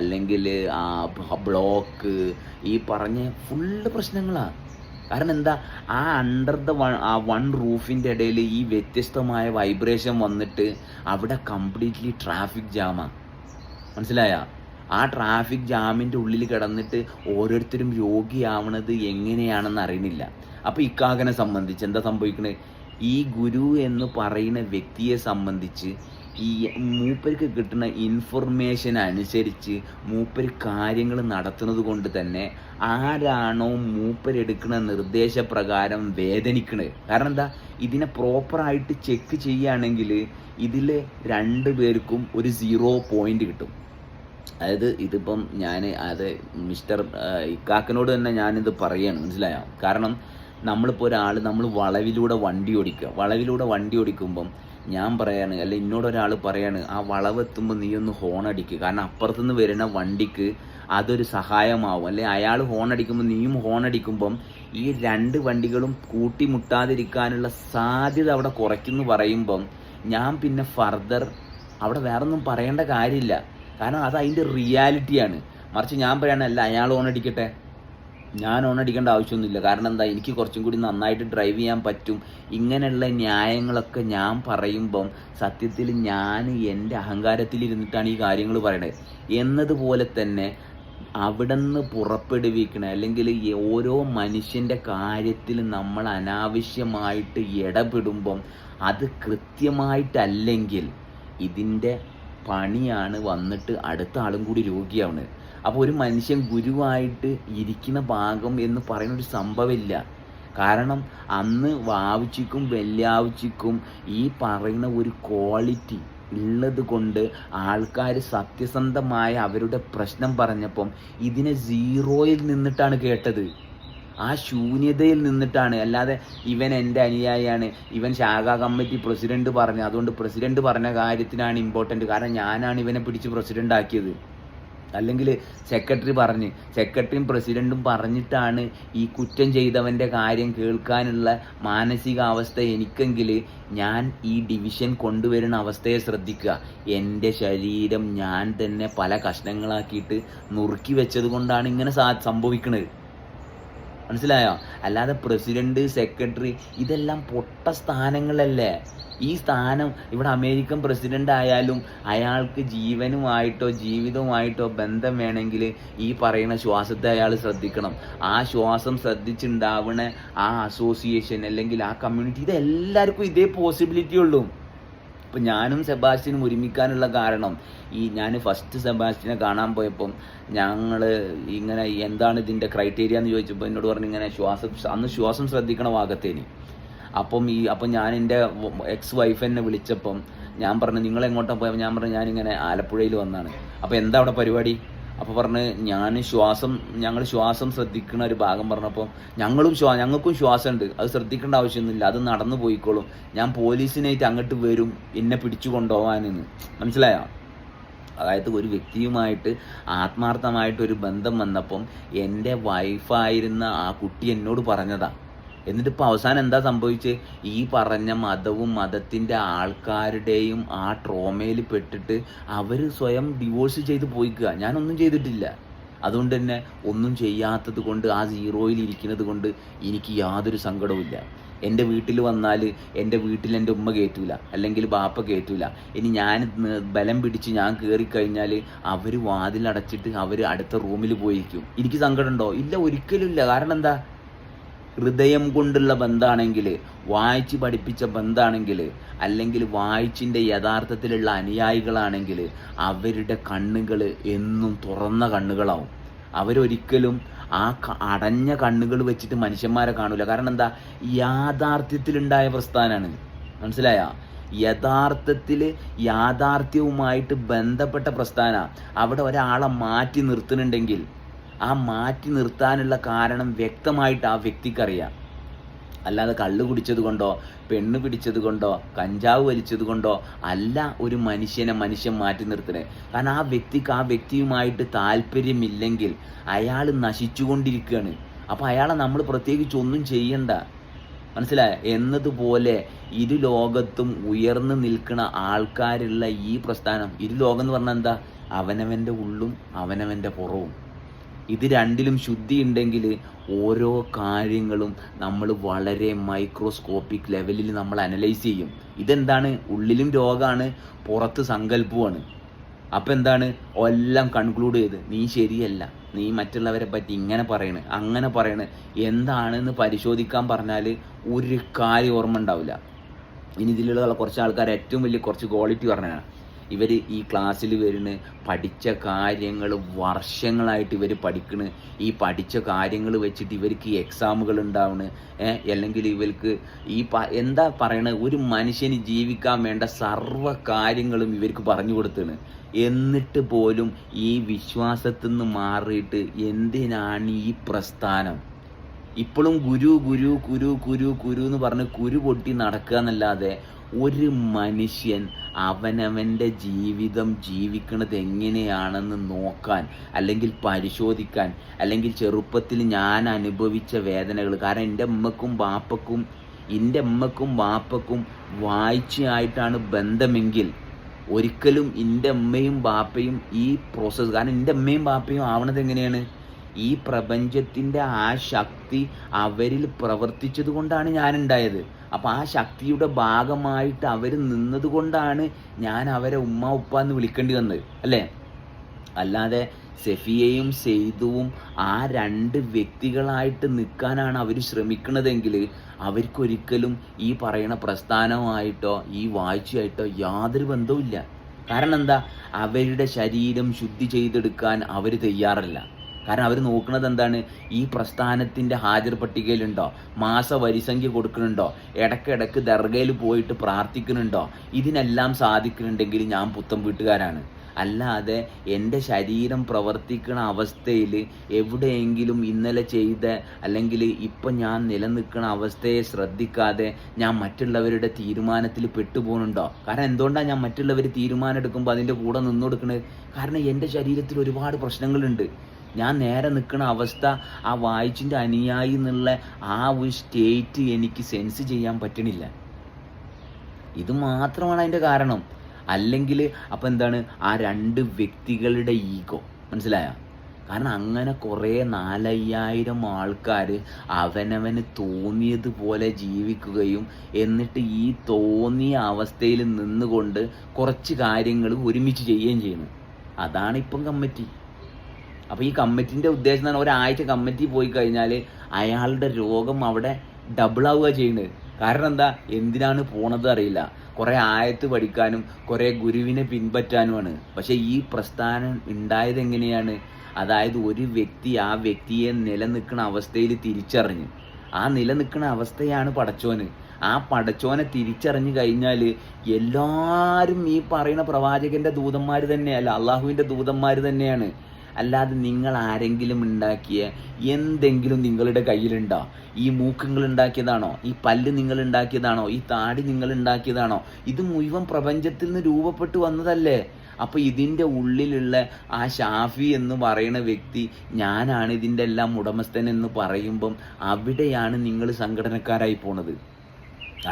അല്ലെങ്കിൽ ബ്ലോക്ക്, ഈ പറഞ്ഞ ഫുള്ള് പ്രശ്നങ്ങളാണ്. കാരണം എന്താ, ആ അണ്ടർ ദ വൺ റൂഫിൻ്റെ ഇടയിൽ ഈ വ്യത്യസ്തമായ വൈബ്രേഷൻ വന്നിട്ട് അവിടെ കംപ്ലീറ്റ്ലി ട്രാഫിക് ജാമാണ്. മനസ്സിലായ? ആ ട്രാഫിക് ജാമിൻ്റെ ഉള്ളിൽ കിടന്നിട്ട് ഓരോരുത്തരും രോഗിയാവണത് എങ്ങനെയാണെന്ന് അറിയുന്നില്ല. അപ്പോൾ ഇക്കാകനെ സംബന്ധിച്ച് എന്താ സംഭവിക്കണത്, ഈ ഗുരു എന്ന് പറയുന്ന വ്യക്തിയെ സംബന്ധിച്ച് ഈ മൂപ്പർക്ക് കിട്ടുന്ന ഇൻഫർമേഷൻ അനുസരിച്ച് മൂപ്പർ കാര്യങ്ങൾ നടത്തുന്നത് കൊണ്ട് തന്നെ ആരാണോ മൂപ്പരെടുക്കുന്ന നിർദ്ദേശപ്രകാരം വേദനിക്കണത്. കാരണം എന്താ, ഇതിനെ പ്രോപ്പറായിട്ട് ചെക്ക് ചെയ്യുകയാണെങ്കിൽ ഇതിൽ 2 പേർക്കും ഒരു 0 പോയിന്റ് കിട്ടും. അതായത് ഇതിപ്പം മിസ്റ്റർ ഇക്കാക്കനോട് തന്നെ ഞാനിത് പറയുകയാണ്. മനസ്സിലായോ? കാരണം നമ്മളിപ്പോൾ നമ്മൾ വളവിലൂടെ വണ്ടി ഓടിക്കുമ്പം ഞാൻ പറയാണ്, അല്ല എന്നോടൊരാൾ പറയാണ്, ആ വളവെത്തുമ്പോൾ നീ ഒന്ന് ഹോൺ അടിക്കുക. കാരണം അപ്പുറത്തുനിന്ന് വരുന്ന വണ്ടിക്ക് അതൊരു സഹായമാവും. അല്ലെ അയാൾ ഹോൺ അടിക്കുമ്പോൾ നീയും ഹോൺ അടിക്കുമ്പം ഈ 2 വണ്ടികളും കൂട്ടിമുട്ടാതിരിക്കാനുള്ള സാധ്യത അവിടെ കുറയ്ക്കുന്നു പറയുമ്പം ഞാൻ പിന്നെ ഫർദർ അവിടെ വേറൊന്നും പറയേണ്ട കാര്യമില്ല. കാരണം അത് അതിൻ്റെ റിയാലിറ്റിയാണ്. മറിച്ച് ഞാൻ പറയാണ്, അല്ല അയാൾ ഹോൺ അടിക്കട്ടെ, ഞാൻ ഓൺ അടിക്കേണ്ട ആവശ്യമൊന്നുമില്ല. കാരണം എന്താ, എനിക്ക് കുറച്ചും കൂടി നന്നായിട്ട് ഡ്രൈവ് ചെയ്യാൻ പറ്റും. ഇങ്ങനെയുള്ള ന്യായങ്ങളൊക്കെ ഞാൻ പറയുമ്പം സത്യത്തിൽ ഞാൻ എൻ്റെ അഹങ്കാരത്തിലിരുന്നിട്ടാണ് ഈ കാര്യങ്ങൾ പറയണത്. എന്നതുപോലെ തന്നെ അവിടെ നിന്ന് പുറപ്പെടുവിക്കണ, അല്ലെങ്കിൽ ഓരോ മനുഷ്യൻ്റെ കാര്യത്തിൽ നമ്മൾ അനാവശ്യമായിട്ട് ഇടപെടുമ്പം അത് കൃത്യമായിട്ടല്ലെങ്കിൽ ഇതിൻ്റെ പണിയാണ് വന്നിട്ട് അടുത്ത ആളും കൂടി രോഗിയാവുന്നത്. അപ്പോൾ ഒരു മനുഷ്യൻ ഗുരുവായിട്ട് ഇരിക്കുന്ന ഭാഗം എന്ന് പറയുന്ന ഒരു സംഭവമില്ല. കാരണം അന്ന് വാവുച്ചിക്കും വെല്ലാവുച്ചിക്കും ഈ പറയുന്ന ഒരു ക്വാളിറ്റി ഉള്ളത് കൊണ്ട് ആൾക്കാർ സത്യസന്ധമായ അവരുടെ പ്രശ്നം പറഞ്ഞപ്പം ഇതിനെ 0യിൽ നിന്നിട്ടാണ് കേട്ടത്. ആ ശൂന്യതയിൽ നിന്നിട്ടാണ്. അല്ലാതെ ഇവൻ എൻ്റെ അനുയായിയാണ്, ഇവൻ ശാഖാ കമ്മിറ്റി പ്രസിഡന്റ് പറഞ്ഞു, അതുകൊണ്ട് പ്രസിഡന്റ് പറഞ്ഞ കാര്യത്തിനാണ് ഇമ്പോർട്ടൻറ്റ്, കാരണം ഞാനാണ് ഇവനെ പിടിച്ച് പ്രസിഡന്റ് ആക്കിയത്. അല്ലെങ്കിൽ സെക്രട്ടറി പറഞ്ഞ്, സെക്രട്ടറിയും പ്രസിഡൻറ്റും പറഞ്ഞിട്ടാണ് ഈ കുറ്റം ചെയ്തവൻ്റെ കാര്യം കേൾക്കാനുള്ള മാനസികാവസ്ഥ എനിക്കെങ്കിൽ ഞാൻ ഈ ഡിവിഷൻ കൊണ്ടുവരുന്ന അവസ്ഥയെ ശ്രദ്ധിക്കുക. എൻ്റെ ശരീരം ഞാൻ തന്നെ പല കഷ്ണങ്ങളാക്കിയിട്ട് നുറുക്കി വെച്ചത് കൊണ്ടാണ് ഇങ്ങനെ സംഭവിക്കുന്നത്. മനസ്സിലായോ? അല്ലാതെ പ്രസിഡന്റ്, സെക്രട്ടറി ഇതെല്ലാം പൊട്ട സ്ഥാനങ്ങളല്ലേ. ഈ സ്ഥാനം ഇവിടെ അമേരിക്കൻ പ്രസിഡന്റ് ആയാലും അയാൾക്ക് ജീവനുമായിട്ടോ ജീവിതവുമായിട്ടോ ബന്ധം വേണമെങ്കിൽ ഈ പറയുന്ന ശ്വാസത്തെ അയാൾ ശ്രദ്ധിക്കണം. ആ ശ്വാസം ശ്രദ്ധിച്ചുണ്ടാവണ ആ അസോസിയേഷൻ അല്ലെങ്കിൽ ആ കമ്മ്യൂണിറ്റി, ഇതെല്ലാവർക്കും ഇതേ പോസിബിലിറ്റി ഉള്ളൂ. ഇപ്പം ഞാനും സെബാസ്റ്റ്യനും ഒരുമിക്കാനുള്ള കാരണം, ഞാൻ ഫസ്റ്റ് സെബാസ്റ്റ്യനെ കാണാൻ പോയപ്പം ഞങ്ങൾ ഇങ്ങനെ എന്താണ് ഇതിൻ്റെ ക്രൈറ്റീരിയ എന്ന് ചോദിച്ചപ്പോൾ എന്നോട് പറഞ്ഞു ഇങ്ങനെ അന്ന് ശ്വാസം ശ്രദ്ധിക്കണ ഭാഗത്തേന്. അപ്പം ഞാൻ എൻ്റെ എക്സ് വൈഫ് എന്നെ വിളിച്ചപ്പം ഞാൻ പറഞ്ഞു നിങ്ങളെങ്ങോട്ടാണ് പോയപ്പോൾ ഞാൻ പറഞ്ഞു ഞാനിങ്ങനെ ആലപ്പുഴയിൽ വന്നാണ്. അപ്പോൾ എന്താ അവിടെ പരിപാടി? അപ്പോൾ പറഞ്ഞ് ഞങ്ങൾ ശ്വാസം ശ്രദ്ധിക്കുന്ന ഒരു ഭാഗം പറഞ്ഞപ്പോൾ ഞങ്ങൾക്കും ശ്വാസമുണ്ട്, അത് ശ്രദ്ധിക്കേണ്ട ആവശ്യമൊന്നുമില്ല, അത് നടന്നു പോയിക്കോളും, ഞാൻ പോലീസിനായിട്ട് അങ്ങോട്ട് വരും എന്നെ പിടിച്ചു കൊണ്ടുപോകാനെന്ന്. മനസ്സിലായോ? അതായത് ഒരു വ്യക്തിയുമായിട്ട് ആത്മാർത്ഥമായിട്ടൊരു ബന്ധം വന്നപ്പം എൻ്റെ വൈഫായിരുന്ന ആ കുട്ടി എന്നോട് പറഞ്ഞതാ. എന്നിട്ടിപ്പോൾ അവസാനം എന്താ സംഭവിച്ചത്? ഈ പറഞ്ഞ മതവും മതത്തിൻ്റെ ആൾക്കാരുടെയും ആ ട്രോമയിൽ പെട്ടിട്ട് അവർ സ്വയം ഡിവോഴ്സ് ചെയ്ത് പോയിക്കുക. ഞാനൊന്നും ചെയ്തിട്ടില്ല. അതുകൊണ്ട് തന്നെ ഒന്നും ചെയ്യാത്തത് കൊണ്ട്, ആ സീറോയിൽ ഇരിക്കുന്നത് കൊണ്ട് എനിക്ക് യാതൊരു സങ്കടവുമില്ല. എൻ്റെ വീട്ടിൽ വന്നാൽ എൻ്റെ വീട്ടിൽ എൻ്റെ ഉമ്മ കയറ്റൂല, അല്ലെങ്കിൽ ബാപ്പ കയറ്റൂല. ഇനി ഞാൻ ബലം പിടിച്ച് ഞാൻ കയറിക്കഴിഞ്ഞാൽ അവർ വാതിലടച്ചിട്ട് അവർ അടുത്ത റൂമിൽ പോയിരിക്കും. എനിക്ക് സങ്കടമുണ്ടോ? ഇല്ല, ഒരിക്കലും ഇല്ല. കാരണം എന്താ? ഹൃദയം കൊണ്ടുള്ള ബന്ധമാണെങ്കിൽ, വായിച്ച് പഠിപ്പിച്ച ബന്ധമാണെങ്കിൽ, അല്ലെങ്കിൽ വായിച്ചിൻ്റെ യഥാർത്ഥത്തിലുള്ള അനുയായികളാണെങ്കിൽ അവരുടെ കണ്ണുകൾ എന്നും തുറന്ന കണ്ണുകളാവും. അവരൊരിക്കലും ആ അടഞ്ഞ കണ്ണുകൾ വെച്ചിട്ട് മനുഷ്യന്മാരെ കാണൂല. കാരണം എന്താ? യാഥാർത്ഥ്യത്തിലുണ്ടായ പ്രസ്ഥാനമാണ്. മനസ്സിലായ? യാഥാർത്ഥ്യവുമായിട്ട് ബന്ധപ്പെട്ട പ്രസ്ഥാന. അവിടെ ഒരാളെ മാറ്റി നിർത്തുന്നുണ്ടെങ്കിൽ ആ മാറ്റി നിർത്താനുള്ള കാരണം വ്യക്തമായിട്ട് ആ വ്യക്തിക്കറിയാം. അല്ലാതെ കള്ള് കുടിച്ചത് കൊണ്ടോ പെണ്ണ് പിടിച്ചത് കൊണ്ടോ കഞ്ചാവ് വലിച്ചത് കൊണ്ടോ അല്ല ഒരു മനുഷ്യൻ മാറ്റി നിർത്തുന്നത്. കാരണം ആ വ്യക്തിയുമായിട്ട് താല്പര്യമില്ലെങ്കിൽ അയാൾ നശിച്ചുകൊണ്ടിരിക്കുകയാണ്. അപ്പോൾ അയാളെ നമ്മൾ പ്രത്യേകിച്ച് ഒന്നും ചെയ്യണ്ട. മനസ്സിലായ? എന്നതുപോലെ ഇരു ലോകത്തും ഉയർന്നു നിൽക്കുന്ന ആൾക്കാരുള്ള ഈ പ്രസ്ഥാനം, ഇരു ലോകം എന്ന് പറഞ്ഞാൽ എന്താ? അവനവൻ്റെ ഉള്ളും അവനവൻ്റെ പുറവും. ഇത് രണ്ടിലും ശുദ്ധി ഉണ്ടെങ്കിൽ ഓരോ കാര്യങ്ങളും നമ്മൾ വളരെ മൈക്രോസ്കോപ്പിക് ലെവലിൽ നമ്മൾ അനലൈസ് ചെയ്യും. ഇതെന്താണ്? ഉള്ളിലും രോഗമാണ്, പുറത്ത് സങ്കല്പവുമാണ്. അപ്പം എന്താണ്? എല്ലാം കൺക്ലൂഡ് ചെയ്ത് നീ ശരിയല്ല, നീ മറ്റുള്ളവരെ പറ്റി ഇങ്ങനെ പറയണ് അങ്ങനെ പറയണ് എന്താണെന്ന് പരിശോധിക്കാൻ പറഞ്ഞാൽ ഒരു കാര്യം ഓർമ്മ ഉണ്ടാവില്ല. ഇനി ഇതിലുള്ള കുറച്ച് ആൾക്കാർ ഏറ്റവും വലിയ കുറച്ച് ക്വാളിറ്റി പറഞ്ഞതാണ്. ഇവർ ഈ ക്ലാസ്സിൽ വരുന്ന പഠിച്ച കാര്യങ്ങൾ വർഷങ്ങളായിട്ട് ഇവർ പഠിക്കണ്. ഈ പഠിച്ച കാര്യങ്ങൾ വെച്ചിട്ട് ഇവർക്ക് എക്സാമുകൾ ഉണ്ടാവണ്. അല്ലെങ്കിൽ ഇവർക്ക് എന്താ പറയണത്? ഒരു മനുഷ്യന് ജീവിക്കാൻ വേണ്ട സർവ്വ കാര്യങ്ങളും ഇവർക്ക് പറഞ്ഞു കൊടുത്താണ്. എന്നിട്ട് പോലും ഈ വിശ്വാസത്തിൽ നിന്ന് മാറിയിട്ട് എന്തിനാണ് ഈ പ്രസ്ഥാനം? ഇപ്പോഴും ഗുരു എന്ന് പറഞ്ഞ് കുരു പൊട്ടി നടക്കുക എന്നല്ലാതെ ഒരു മനുഷ്യൻ അവനവൻ്റെ ജീവിതം ജീവിക്കുന്നത് എങ്ങനെയാണെന്ന് നോക്കാൻ, അല്ലെങ്കിൽ പരിശോധിക്കാൻ, അല്ലെങ്കിൽ ചെറുപ്പത്തിൽ ഞാൻ അനുഭവിച്ച വേദനകൾ. കാരണം എൻ്റെ ഉമ്മക്കും ബാപ്പക്കും വായിച്ചായിട്ടാണ് ബന്ധമെങ്കിൽ ഒരിക്കലും എൻ്റെ ഉമ്മയും ബാപ്പയും ഈ പ്രോസസ്സ്, കാരണം എൻ്റെ ഉമ്മയും ബാപ്പയും ആവണത് എങ്ങനെയാണ്? ഈ പ്രപഞ്ചത്തിൻ്റെ ആ ശക്തി അവരിൽ പ്രവർത്തിച്ചത് കൊണ്ടാണ് ഞാനുണ്ടായത്. അപ്പം ആ ശക്തിയുടെ ഭാഗമായിട്ട് അവർ നിന്നത് കൊണ്ടാണ് ഞാൻ അവരെ ഉമ്മ ഉപ്പ എന്ന് വിളിക്കേണ്ടി വന്നത്, അല്ലേ? അല്ലാതെ സെഫിയയും സെയ്തുവും ആ രണ്ട് വ്യക്തികളായിട്ട് നിൽക്കാനാണ് അവർ ശ്രമിക്കുന്നതെങ്കിൽ അവർക്കൊരിക്കലും ഈ പറയുന്ന പ്രസ്ഥാനമായിട്ടോ ഈ വാഴ്ചയായിട്ടോ യാതൊരു ബന്ധവുമില്ല. കാരണം എന്താ? അവരുടെ ശരീരം ശുദ്ധി ചെയ്തെടുക്കാൻ അവർ തയ്യാറല്ല. കാരണം അവർ നോക്കുന്നത് എന്താണ്? ഈ പ്രസ്ഥാനത്തിൻ്റെ ഹാജർ പട്ടികയിലുണ്ടോ, മാസവരിസംഖ്യ കൊടുക്കുന്നുണ്ടോ, ഇടയ്ക്കിടയ്ക്ക് ദർഗയിൽ പോയിട്ട് പ്രാർത്ഥിക്കുന്നുണ്ടോ? ഇതിനെല്ലാം സാധിക്കുന്നുണ്ടെങ്കിൽ ഞാൻ പുത്തൻ വീട്ടുകാരാണ്. അല്ലാതെ എൻ്റെ ശരീരം പ്രവർത്തിക്കുന്ന അവസ്ഥയിൽ എവിടെയെങ്കിലും ഇന്നലെ ചെയ്ത അല്ലെങ്കിൽ ഇപ്പം ഞാൻ നിലനിൽക്കുന്ന അവസ്ഥയെ ശ്രദ്ധിക്കാതെ ഞാൻ മറ്റുള്ളവരുടെ തീരുമാനത്തിൽ പെട്ടുപോകുന്നുണ്ടോ? കാരണം എന്തുകൊണ്ടാണ് ഞാൻ മറ്റുള്ളവർ തീരുമാനം എടുക്കുമ്പോൾ അതിൻ്റെ കൂടെ നിന്നു കൊടുക്കുന്നത്? കാരണം എൻ്റെ ശരീരത്തിൽ ഒരുപാട് പ്രശ്നങ്ങളുണ്ട്. ഞാൻ നേരെ നിൽക്കുന്ന അവസ്ഥ ആ വായിച്ചിൻ്റെ അനുയായി എന്നുള്ള ആ ഒരു സ്റ്റേറ്റ് എനിക്ക് സെൻസ് ചെയ്യാൻ പറ്റണില്ല. ഇത് മാത്രമാണ് അതിൻ്റെ കാരണം. അല്ലെങ്കിൽ അപ്പം എന്താണ് ആ രണ്ട് വ്യക്തികളുടെ ഈഗോ, മനസ്സിലായ? കാരണം അങ്ങനെ കുറേ 4,500 ആൾക്കാർ അവനവന് തോന്നിയതുപോലെ ജീവിക്കുകയും എന്നിട്ട് ഈ തോന്നിയ അവസ്ഥയിൽ നിന്നുകൊണ്ട് കുറച്ച് കാര്യങ്ങൾ ഒരുമിച്ച് ചെയ്യുകയും ചെയ്യുന്നു. അതാണ് ഇപ്പം കമ്മിറ്റി. അപ്പോൾ ഈ കമ്മിറ്റിൻ്റെ ഉദ്ദേശം എന്താണ്? ഒരാഴ്ച കമ്മിറ്റി പോയി കഴിഞ്ഞാൽ അയാളുടെ രോഗം അവിടെ ഡബിളാവുക ചെയ്യുന്നത്. കാരണം എന്താ? എന്തിനാണ് പോണത് അറിയില്ല. കുറേ ആയത്ത് പഠിക്കാനും കുറേ ഗുരുവിനെ പിൻപറ്റാനുമാണ്. പക്ഷേ ഈ പ്രസ്ഥാനം ഉണ്ടായത് എങ്ങനെയാണ്? അതായത് ഒരു വ്യക്തി ആ വ്യക്തിയെ നിലനിൽക്കുന്ന അവസ്ഥയിൽ തിരിച്ചറിഞ്ഞു. ആ നിലനിൽക്കുന്ന അവസ്ഥയാണ് പടച്ചോന്. ആ പടച്ചോനെ തിരിച്ചറിഞ്ഞു കഴിഞ്ഞാൽ എല്ലാവരും ഈ പറയുന്ന പ്രവാചകൻ്റെ ദൂതന്മാർ തന്നെയല്ല, അള്ളാഹുവിൻ്റെ ദൂതന്മാർ തന്നെയാണ്. അല്ലാതെ നിങ്ങൾ ആരെങ്കിലും ഉണ്ടാക്കിയ എന്തെങ്കിലും നിങ്ങളുടെ കയ്യിലുണ്ടോ? ഈ മൂക്ക് നിങ്ങൾ ഉണ്ടാക്കിയതാണോ? ഈ പല്ല് നിങ്ങൾ ഉണ്ടാക്കിയതാണോ? ഈ താടി നിങ്ങൾ ഉണ്ടാക്കിയതാണോ? ഇത് മുഴുവൻ പ്രപഞ്ചത്തിൽ നിന്ന് രൂപപ്പെട്ടു വന്നതല്ലേ? അപ്പോൾ ഇതിൻ്റെ ഉള്ളിലുള്ള ആ ഷാഫി എന്ന് പറയുന്ന വ്യക്തി ഞാനാണ് ഇതിൻ്റെ എല്ലാം ഉടമസ്ഥൻ എന്ന് പറയുമ്പം അവിടെയാണ് നിങ്ങൾ സംഘടനക്കാരായി പോണത്.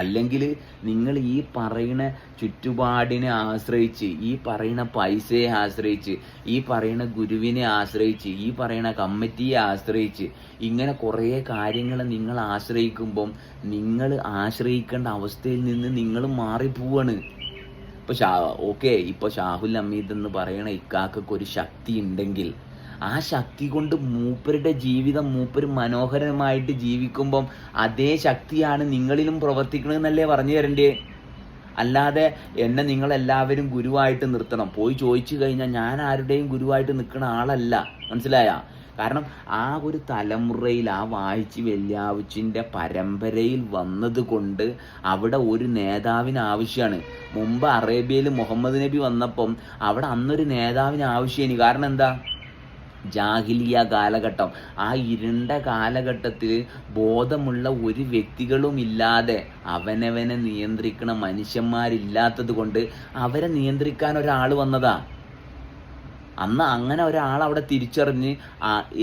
അല്ലെങ്കിൽ നിങ്ങൾ ഈ പറയുന്ന ചുറ്റുപാടിനെ ആശ്രയിച്ച്, ഈ പറയുന്ന പൈസയെ ആശ്രയിച്ച്, ഈ പറയുന്ന ഗുരുവിനെ ആശ്രയിച്ച്, ഈ പറയുന്ന കമ്മിറ്റിയെ ആശ്രയിച്ച് ഇങ്ങനെ കുറേ കാര്യങ്ങൾ നിങ്ങൾ ആശ്രയിക്കുമ്പം നിങ്ങൾ ആശ്രയിക്കേണ്ട അവസ്ഥയിൽ നിന്ന് നിങ്ങൾ മാറിപ്പോവാണ്. ഇപ്പോൾ ഇപ്പോൾ ഷാഹുൽ ഹമീദ് എന്ന് പറയുന്ന ഇക്കാക്കൊക്കെ ഒരു ശക്തി ഉണ്ടെങ്കിൽ ആ ശക്തി കൊണ്ട് മൂപ്പരുടെ ജീവിതം മൂപ്പര് മനോഹരമായിട്ട് ജീവിക്കുമ്പം അതേ ശക്തിയാണ് നിങ്ങളിലും പ്രവർത്തിക്കണമെന്നല്ലേ പറഞ്ഞു തരണ്ടേ? അല്ലാതെ എന്നെ നിങ്ങളെല്ലാവരും ഗുരുവായിട്ട് നിർത്തണം. പോയി ചോദിച്ചു കഴിഞ്ഞാൽ ഞാൻ ആരുടെയും ഗുരുവായിട്ട് നിൽക്കുന്ന ആളല്ല, മനസ്സിലായ? കാരണം ആ ഒരു തലമുറയിൽ ആ വായിച്ച് വെള്ളിയാഴ്ചൻ്റെ പരമ്പരയിൽ വന്നത് കൊണ്ട് അവിടെ ഒരു നേതാവിന് ആവശ്യമാണ്. മുമ്പ് അറേബ്യയിൽ മുഹമ്മദ് നബി വന്നപ്പം അവിടെ അന്നൊരു നേതാവിന് ആവശ്യമാണ്. കാരണം എന്താ? ജാഹിലിയ കാലഘട്ടം, ആ ഇരുണ്ട കാലഘട്ടത്തിൽ ബോധമുള്ള ഒരു വ്യക്തികളും ഇല്ലാതെ അവനവനെ നിയന്ത്രിക്കുന്ന മനുഷ്യന്മാരില്ലാത്തത് കൊണ്ട് അവരെ നിയന്ത്രിക്കാൻ ഒരാൾ വന്നതാ. അന്ന് അങ്ങനെ ഒരാൾ അവിടെ തിരിച്ചറിഞ്ഞ്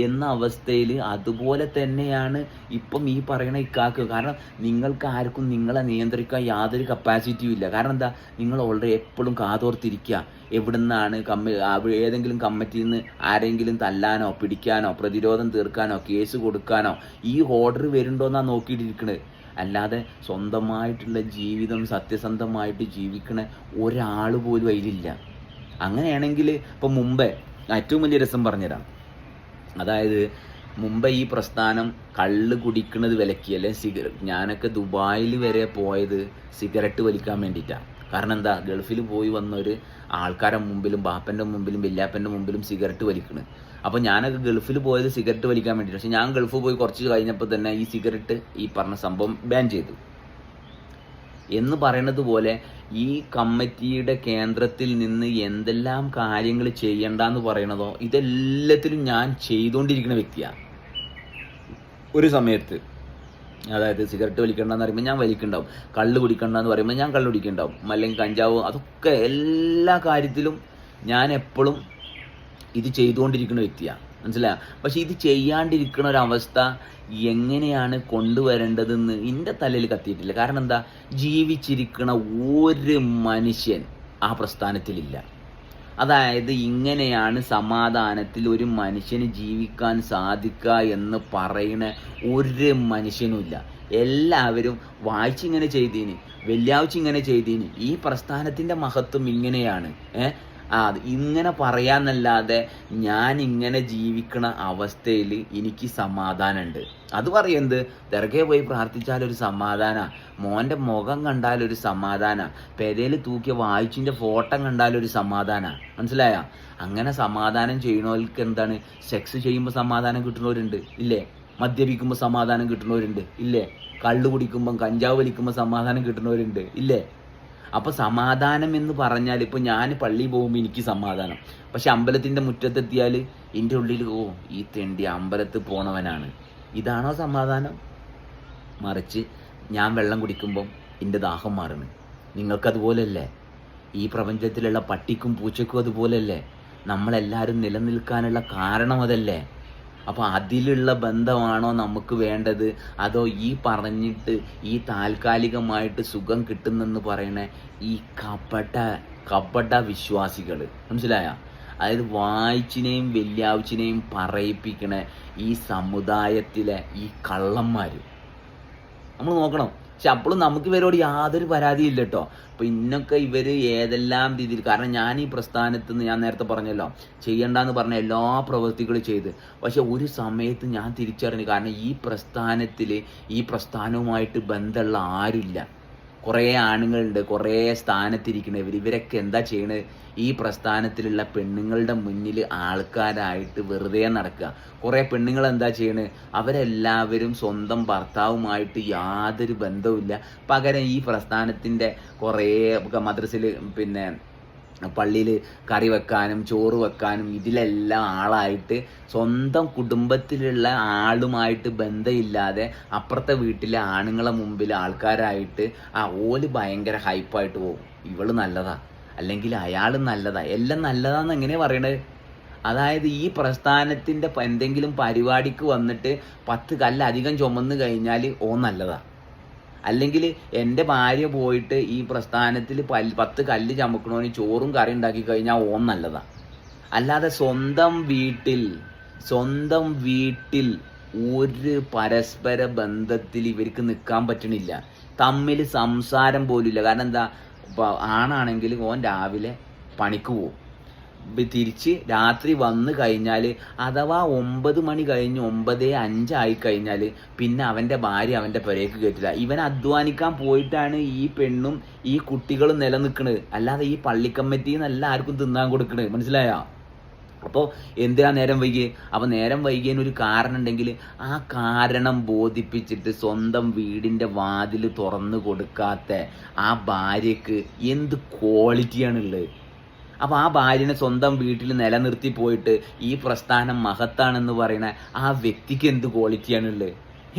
എന്ന അവസ്ഥയിൽ അതുപോലെ തന്നെയാണ് ഇപ്പം ഈ പറയുന്ന ഇക്കാക്ക്. കാരണം നിങ്ങൾക്ക് ആർക്കും നിങ്ങളെ നിയന്ത്രിക്കാൻ യാതൊരു കപ്പാസിറ്റിയും ഇല്ല. കാരണം എന്താ? നിങ്ങൾ ഓൾറെഡി എപ്പോഴും കാതോർത്തിരിക്കുക. എവിടുന്നാണ് ഏതെങ്കിലും കമ്മിറ്റിയിൽ നിന്ന് ആരെങ്കിലും തല്ലാനോ പിടിക്കാനോ പ്രതിരോധം തീർക്കാനോ കേസ് കൊടുക്കാനോ ഈ ഓർഡർ വരുന്നുണ്ടോയെന്നാണ് നോക്കിയിട്ടിരിക്കുന്നത്. അല്ലാതെ സ്വന്തമായിട്ടുള്ള ജീവിതം സത്യസന്ധമായിട്ട് ജീവിക്കണ ഒരാൾ പോലും അതിലില്ല. അങ്ങനെയാണെങ്കിൽ ഇപ്പോൾ മുമ്പേ ഏറ്റവും വലിയ രസം പറഞ്ഞുതരാം. അതായത് മുമ്പേ ഈ പ്രസ്ഥാനം കള്ള് കുടിക്കുന്നത് വിലക്കിയല്ലേ ഞാനൊക്കെ ദുബായിൽ വരെ പോയത് സിഗരറ്റ് വലിക്കാൻ വേണ്ടിയിട്ടാണ്. കാരണം എന്താ? ഗൾഫിൽ പോയി വന്നൊരു ആൾക്കാരുടെ മുമ്പിലും ബാപ്പൻ്റെ മുമ്പിലും വല്യാപ്പൻ്റെ മുമ്പിലും സിഗരറ്റ് വലിക്കണ്. അപ്പോൾ ഞാനൊക്കെ ഗൾഫിൽ പോയത് സിഗരറ്റ് വലിക്കാൻ വേണ്ടിയിട്ട്. പക്ഷെ ഞാൻ ഗൾഫ് പോയി കുറച്ച് കഴിഞ്ഞപ്പോൾ തന്നെ ഈ സിഗരറ്റ് ഈ പറഞ്ഞ സംഭവം ബാൻ ചെയ്തു എന്ന് പറയുന്നത് പോലെ ഈ കമ്മിറ്റിയുടെ കേന്ദ്രത്തിൽ നിന്ന് എന്തെല്ലാം കാര്യങ്ങൾ ചെയ്യണ്ടെന്ന് പറയണതോ ഇതെല്ലാത്തിലും ഞാൻ ചെയ്തുകൊണ്ടിരിക്കുന്ന വ്യക്തിയാണ്. ഒരു സമയത്ത് അതായത് സിഗരറ്റ് വലിക്കണ്ടെന്ന് പറയുമ്പോൾ ഞാൻ വലിക്കുന്നുണ്ടാവും, കള്ള് കുടിക്കണ്ടെന്ന് പറയുമ്പോൾ ഞാൻ കള്ള് കുടിക്കുന്നുണ്ടാവും, അല്ലെങ്കിൽ കഞ്ചാവ്, അതൊക്കെ എല്ലാ കാര്യത്തിലും ഞാൻ എപ്പോഴും ഇത് ചെയ്തുകൊണ്ടിരിക്കുന്ന വ്യക്തിയാണ്, മനസ്സിലായ? പക്ഷെ ഇത് ചെയ്യാണ്ടിരിക്കുന്ന ഒരവസ്ഥ എങ്ങനെയാണ് കൊണ്ടുവരേണ്ടതെന്ന് എൻ്റെ തലയിൽ കത്തിയിട്ടില്ല. കാരണം എന്താ? ജീവിച്ചിരിക്കുന്ന ഒരു മനുഷ്യൻ ആ പ്രസ്ഥാനത്തിലില്ല. അതായത് ഇങ്ങനെയാണ് സമാധാനത്തിൽ ഒരു മനുഷ്യന് ജീവിക്കാൻ സാധിക്കുക എന്ന് പറയുന്ന ഒരു മനുഷ്യനുമില്ല. എല്ലാവരും വായിച്ചിങ്ങനെ ചെയ്തീന്, വെള്ളിയാഴ്ച ഇങ്ങനെ ചെയ്തീന്, ഈ പ്രസ്ഥാനത്തിൻ്റെ മഹത്വം ഇങ്ങനെയാണ്, ഇങ്ങനെ പറയാന്നല്ലാതെ ഞാൻ ഇങ്ങനെ ജീവിക്കണ അവസ്ഥയിൽ എനിക്ക് സമാധാനമുണ്ട്. അത് പറയുന്നത് ദർഗയിൽ പോയി പ്രാർത്ഥിച്ചാലൊരു സമാധാന, മോൻ്റെ മുഖം കണ്ടാലൊരു സമാധാന, പെരയിൽ തൂക്കിയ വായിച്ചിൻ്റെ ഫോട്ടോ കണ്ടാലൊരു സമാധാന, മനസ്സിലായ? അങ്ങനെ സമാധാനം ചെയ്യണവർക്ക് എന്താണ്? സെക്സ് ചെയ്യുമ്പോൾ സമാധാനം കിട്ടുന്നവരുണ്ട് ഇല്ലേ? മദ്യപിക്കുമ്പോൾ സമാധാനം കിട്ടുന്നവരുണ്ട് ഇല്ലേ? കള്ളു കുടിക്കുമ്പം കഞ്ചാവ് വലിക്കുമ്പോൾ സമാധാനം കിട്ടുന്നവരുണ്ട് ഇല്ലേ? അപ്പോൾ സമാധാനം എന്ന് പറഞ്ഞാൽ ഇപ്പോൾ ഞാൻ പള്ളിയിൽ പോകുമ്പോൾ എനിക്ക് സമാധാനം, പക്ഷെ അമ്പലത്തിൻ്റെ മുറ്റത്തെത്തിയാൽ എൻ്റെ ഉള്ളിൽ ഈ തെണ്ടി അമ്പലത്തിൽ പോണവനാണ്. ഇതാണോ സമാധാനം? മറിച്ച് ഞാൻ വെള്ളം കുടിക്കുമ്പം എൻ്റെ ദാഹം മാറുന്നു. നിങ്ങൾക്കതുപോലല്ലേ? ഈ പ്രപഞ്ചത്തിലുള്ള പട്ടിക്കും പൂച്ചയ്ക്കും അതുപോലല്ലേ? നമ്മളെല്ലാവരും നിലനിൽക്കാനുള്ള കാരണം അതല്ലേ? അപ്പോൾ അതിലുള്ള ബന്ധമാണോ നമുക്ക് വേണ്ടത്, അതോ ഈ പറഞ്ഞിട്ട് ഈ താൽക്കാലികമായിട്ട് സുഖം കിട്ടുന്നെന്ന് പറയണ ഈ കപട വിശ്വാസികൾ? മനസ്സിലായ? അതായത് വായിച്ചിനെയും വെല്യാവിച്ചിനെയും പറയിപ്പിക്കണ ഈ സമുദായത്തിലെ ഈ കള്ളന്മാർ നമ്മൾ നോക്കണം. പക്ഷെ അപ്പോഴും നമുക്ക് ഇവരോട് യാതൊരു പരാതിയില്ല കേട്ടോ. അപ്പോൾ ഇന്നൊക്കെ ഇവർ ഏതെല്ലാം രീതിയിൽ, കാരണം ഞാൻ ഈ പ്രസ്ഥാനത്ത് നിന്ന്, ഞാൻ നേരത്തെ പറഞ്ഞല്ലോ, ചെയ്യണ്ടെന്ന് പറഞ്ഞ എല്ലാ പ്രവൃത്തികളും ചെയ്ത്, പക്ഷെ ഒരു സമയത്ത് ഞാൻ തിരിച്ചറിഞ്ഞു. കാരണം ഈ പ്രസ്ഥാനത്തിൽ ഈ പ്രസ്ഥാനവുമായിട്ട് ബന്ധമുള്ള ആരുമില്ല. കുറേ ആണുങ്ങളുണ്ട്, കുറേ സ്ഥാനത്തിരിക്കണവർ. ഇവരൊക്കെ എന്താ ചെയ്യണത്? ഈ പ്രസ്ഥാനത്തിലുള്ള പെണ്ണുങ്ങളുടെ മുന്നിൽ ആൾക്കാരായിട്ട് വെറുതെ നടക്കുക. കുറേ പെണ്ണുങ്ങൾ എന്താ ചെയ്യണത്? അവരെല്ലാവരും സ്വന്തം ഭർത്താവുമായിട്ട് യാതൊരു ബന്ധവുമില്ല. പകരം ഈ പ്രസ്ഥാനത്തിൻ്റെ കുറേ മദ്രസയിൽ പിന്നെ പള്ളിയിൽ കറി വെക്കാനും ചോറ് വെക്കാനും ഇതിലെല്ലാം ആളായിട്ട് സ്വന്തം കുടുംബത്തിലുള്ള ആളുമായിട്ട് ബന്ധമില്ലാതെ അപ്പുറത്തെ വീട്ടിലെ ആണുങ്ങളെ മുമ്പിൽ ആൾക്കാരായിട്ട് ഓല് ഭയങ്കര ഹൈപ്പായിട്ട് പോകും. ഇവള് നല്ലതാ, അല്ലെങ്കിൽ അയാൾ നല്ലതാ, എല്ലാം നല്ലതാന്ന് എങ്ങനെയാ പറയണത്? അതായത് ഈ പ്രസ്ഥാനത്തിൻ്റെ എന്തെങ്കിലും പരിപാടിക്ക് വന്നിട്ട് 10 കല്ല് അധികം ചുമന്ന് കഴിഞ്ഞാൽ നല്ലതാ, അല്ലെങ്കിൽ എൻ്റെ ഭാര്യ പോയിട്ട് ഈ പ്രസ്ഥാനത്തിൽ 10 കല്ല് ചമക്കണോന് ചോറും കറി ഉണ്ടാക്കി കഴിഞ്ഞാൽ നല്ലതാ. അല്ലാതെ സ്വന്തം വീട്ടിൽ ഒരു പരസ്പര ബന്ധത്തിൽ ഇവർക്ക് നിൽക്കാൻ പറ്റണില്ല. തമ്മിൽ സംസാരം പോലുമില്ല. കാരണം എന്താ? ആണാണെങ്കിൽ രാവിലെ പണിക്ക് പോകും, തിരിച്ച് രാത്രി വന്നു കഴിഞ്ഞാൽ, അഥവാ 9 മണി കഴിഞ്ഞ് 9:05 ആയി കഴിഞ്ഞാൽ പിന്നെ അവൻ്റെ ഭാര്യ അവൻ്റെ പുരയ്ക്ക് കയറ്റില്ല. ഇവൻ അധ്വാനിക്കാൻ പോയിട്ടാണ് ഈ പെണ്ണും ഈ കുട്ടികളും നിലനിൽക്കുന്നത്. അല്ലാതെ ഈ പള്ളിക്കമ്മിറ്റിയിൽ നിന്ന് എല്ലാവർക്കും തിന്നാൻ കൊടുക്കണത്. മനസ്സിലായോ? അപ്പോൾ എന്തിനാ നേരം വൈകിയേ? അപ്പോൾ നേരം വൈകിയതിന് ഒരു കാരണം ഉണ്ടെങ്കിൽ ആ കാരണം ബോധിപ്പിച്ചിട്ട് സ്വന്തം വീടിൻ്റെ വാതിൽ തുറന്നു കൊടുക്കാത്ത ആ ഭാര്യക്ക് എന്ത് ക്വാളിറ്റിയാണുള്ളത്? അപ്പോൾ ആ ഭാര്യനെ സ്വന്തം വീട്ടിൽ നിലനിർത്തി പോയിട്ട് ഈ പ്രസ്ഥാനം മഹത്താണെന്ന് പറയുന്ന ആ വ്യക്തിക്ക് എന്ത് ക്വാളിറ്റിയാണുള്ളത്?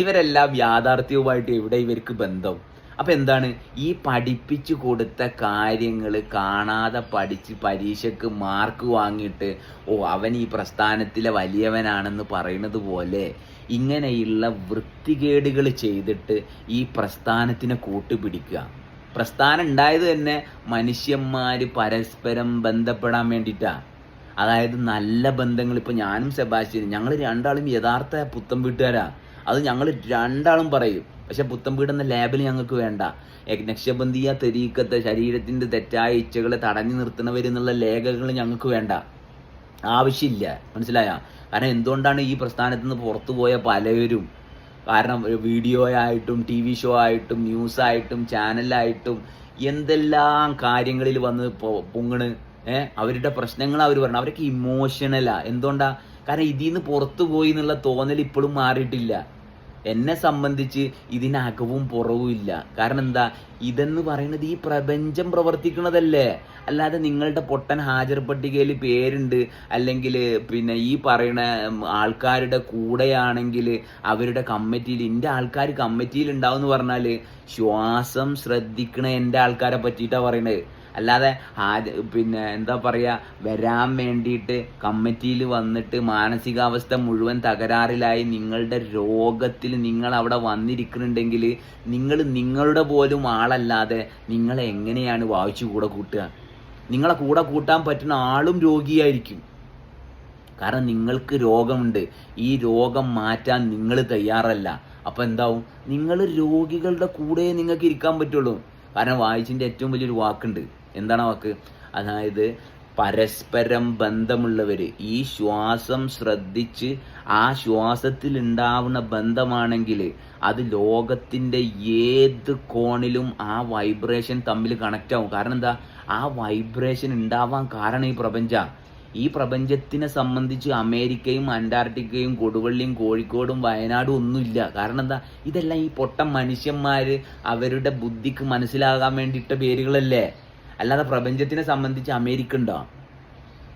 ഇവരെല്ലാം യാഥാർത്ഥ്യവുമായിട്ട് എവിടെ ഇവർക്ക് ബന്ധം? അപ്പം എന്താണ്? ഈ പഠിപ്പിച്ചു കൊടുത്ത കാര്യങ്ങൾ കാണാതെ പഠിച്ച് പരീക്ഷയ്ക്ക് മാർക്ക് വാങ്ങിയിട്ട് അവൻ ഈ പ്രസ്ഥാനത്തിലെ വലിയവനാണെന്ന് പറയുന്നത് പോലെ ഇങ്ങനെയുള്ള വൃത്തികേടുകൾ ചെയ്തിട്ട് ഈ പ്രസ്ഥാനത്തിനെ കൂട്ടുപിടിക്കുക. പ്രസ്ഥാനം ഉണ്ടായത് തന്നെ മനുഷ്യന്മാർ പരസ്പരം ബന്ധപ്പെടാൻ വേണ്ടിയിട്ടാണ്. അതായത് നല്ല ബന്ധങ്ങൾ. ഇപ്പോൾ ഞാനും സെബാസ്റ്റ്യനും ഞങ്ങൾ രണ്ടാളും യഥാർത്ഥ പുത്തൻ വീട്ടുകാരാണ്. അത് ഞങ്ങൾ രണ്ടാളും പറയും. പക്ഷെ പുത്തൻ വീടെന്ന ലേബൽ ഞങ്ങൾക്ക് വേണ്ട. നക്ഷബന്ധിയ തെരീക്കത്തെ ശരീരത്തിൻ്റെ തെറ്റായ ഇച്ഛകളെ തടഞ്ഞു നിർത്തണവരെന്നുള്ള ലേഖകൾ ഞങ്ങൾക്ക് വേണ്ട, ആവശ്യമില്ല. മനസ്സിലായ? കാരണം എന്തുകൊണ്ടാണ് ഈ പ്രസ്ഥാനത്ത് നിന്ന് പുറത്തു പോയ പലരും, കാരണം വീഡിയോ ആയിട്ടും TV ഷോ ആയിട്ടും ന്യൂസായിട്ടും ചാനലായിട്ടും എന്തെല്ലാം കാര്യങ്ങളിൽ വന്ന് പൊങ്ങണ്. അവരുടെ പ്രശ്നങ്ങൾ അവർ പറഞ്ഞു. അവരൊക്കെ ഇമോഷണലാ. എന്തുകൊണ്ടാ? കാരണം ഇതിൽ നിന്ന് പുറത്തു പോയി എന്നുള്ള തോന്നൽ ഇപ്പോഴും മാറിയിട്ടില്ല. എന്നെ സംബന്ധിച്ച് ഇതിനകവും പുറവും ഇല്ല. കാരണം എന്താ? ഇതെന്ന് പറയുന്നത് ഈ പ്രപഞ്ചം പ്രവർത്തിക്കുന്നതല്ലേ. അല്ലാതെ നിങ്ങളുടെ പൊട്ടൻ ഹാജർ പട്ടികയിൽ പേരുണ്ട്, അല്ലെങ്കിൽ പിന്നെ ഈ പറയുന്ന ആൾക്കാരുടെ കൂടെയാണെങ്കിൽ അവരുടെ കമ്മിറ്റിയിൽ എൻ്റെ ആൾക്കാർ കമ്മിറ്റിയിൽ ഉണ്ടാവും എന്ന് പറഞ്ഞാൽ ശ്വാസം ശ്രദ്ധിക്കണ എൻ്റെ ആൾക്കാരെ പറ്റിയിട്ടാണ് പറയണത്. അല്ലാതെ പിന്നെ എന്താ പറയുക, വരാൻ വേണ്ടിയിട്ട് കമ്മിറ്റിയിൽ വന്നിട്ട് മാനസികാവസ്ഥ മുഴുവൻ തകരാറിലായി നിങ്ങളുടെ രോഗത്തിൽ നിങ്ങൾ അവിടെ വന്നിരിക്കുന്നുണ്ടെങ്കിൽ നിങ്ങളുടെ പോലും ആളല്ലാതെ നിങ്ങളെ എങ്ങനെയാണ് വായിച്ചു കൂടെ കൂട്ടുക? നിങ്ങളെ കൂടെ കൂട്ടാൻ പറ്റുന്ന ആളും രോഗിയായിരിക്കും. കാരണം നിങ്ങൾക്ക് രോഗമുണ്ട്. ഈ രോഗം മാറ്റാൻ നിങ്ങൾ തയ്യാറല്ല. അപ്പം എന്താവും? നിങ്ങൾ രോഗികളുടെ കൂടെ നിങ്ങൾക്ക് ഇരിക്കാൻ പറ്റുള്ളൂ. കാരണം വായിച്ചിൻ്റെ ഏറ്റവും വലിയൊരു വാക്കുണ്ട്. എന്താണ് വാക്ക്? അതായത് പരസ്പരം ബന്ധമുള്ളവർ ഈ ശ്വാസം ശ്രദ്ധിച്ച് ആ ശ്വാസത്തിൽ ഉണ്ടാവുന്ന ബന്ധമാണെങ്കിൽ അത് ലോകത്തിൻ്റെ ഏത് കോണിലും ആ വൈബ്രേഷൻ തമ്മിൽ കണക്റ്റ് ആവും. കാരണം എന്താ? ആ വൈബ്രേഷൻ ഉണ്ടാവാൻ കാരണം ഈ പ്രപഞ്ച. ഈ പ്രപഞ്ചത്തിനെ സംബന്ധിച്ച് അമേരിക്കയും അന്റാർട്ടിക്കയും കൊടുവള്ളിയും കോഴിക്കോടും വയനാടും ഒന്നുമില്ല. കാരണം എന്താ? ഇതെല്ലാം ഈ പൊട്ടൻ മനുഷ്യന്മാർ അവരുടെ ബുദ്ധിക്ക് മനസ്സിലാകാൻ വേണ്ടിയിട്ട പേരുകളല്ലേ. അല്ലാതെ പ്രപഞ്ചത്തിനെ സംബന്ധിച്ച് അമേരിക്ക ഉണ്ടോ,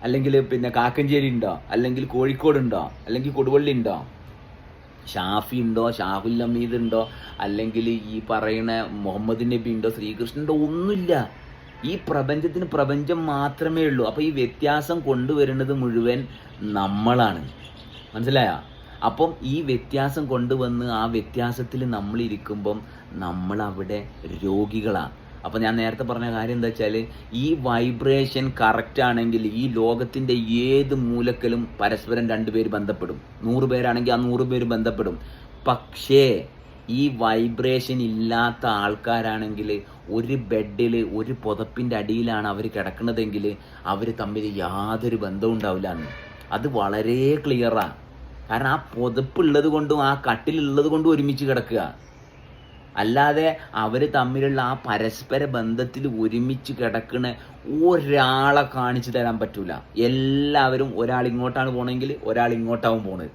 അല്ലെങ്കിൽ പിന്നെ കാക്കഞ്ചേരി ഉണ്ടോ, അല്ലെങ്കിൽ കോഴിക്കോടുണ്ടോ, അല്ലെങ്കിൽ കൊടുവള്ളി ഉണ്ടോ, ഷാഫി ഉണ്ടോ, ഷാഹുൽ ഹമീദ് ഉണ്ടോ, അല്ലെങ്കിൽ ഈ പറയുന്ന മുഹമ്മദ് നബി ഉണ്ടോ, ശ്രീകൃഷ്ണൻ ഉണ്ടോ? ഒന്നുമില്ല. ഈ പ്രപഞ്ചത്തിന് പ്രപഞ്ചം മാത്രമേ ഉള്ളൂ. അപ്പോൾ ഈ വ്യത്യാസം കൊണ്ടുവരുന്നത് മുഴുവൻ നമ്മളാണ്. മനസ്സിലായോ? അപ്പം ഈ വ്യത്യാസം കൊണ്ടുവന്ന് ആ വ്യത്യാസത്തിൽ നമ്മളിരിക്കുമ്പം നമ്മളവിടെ രോഗികളാണ്. അപ്പോൾ ഞാൻ നേരത്തെ പറഞ്ഞ കാര്യം എന്താ വെച്ചാൽ, ഈ വൈബ്രേഷൻ കറക്റ്റ് ആണെങ്കിൽ ഈ ലോകത്തിൻ്റെ ഏത് മൂലക്കലും പരസ്പരം 2 പേര് ബന്ധപ്പെടും. 100 പേരാണെങ്കിൽ ആ 100 പേര് ബന്ധപ്പെടും. പക്ഷേ ഈ വൈബ്രേഷൻ ഇല്ലാത്ത ആൾക്കാരാണെങ്കിൽ ഒരു ബെഡിൽ ഒരു പുതപ്പിൻ്റെ അടിയിലാണ് അവർ കിടക്കുന്നതെങ്കിൽ അവർ തമ്മിൽ യാതൊരു ബന്ധവും ഉണ്ടാവില്ല എന്ന്. അത് വളരെ ക്ലിയറാണ്. കാരണം ആ പുതപ്പുള്ളത് കൊണ്ടും ആ കട്ടിലുള്ളത് കൊണ്ടും ഒരുമിച്ച് കിടക്കുക. അല്ലാതെ അവർ തമ്മിലുള്ള ആ പരസ്പര ബന്ധത്തിൽ ഒരുമിച്ച് കിടക്കുന്ന ഒരാളെ കാണിച്ചു തരാൻ പറ്റൂല. എല്ലാവരും ഒരാൾ ഇങ്ങോട്ടാണ് പോകണമെങ്കിൽ ഒരാൾ ഇങ്ങോട്ടാവും പോണത്.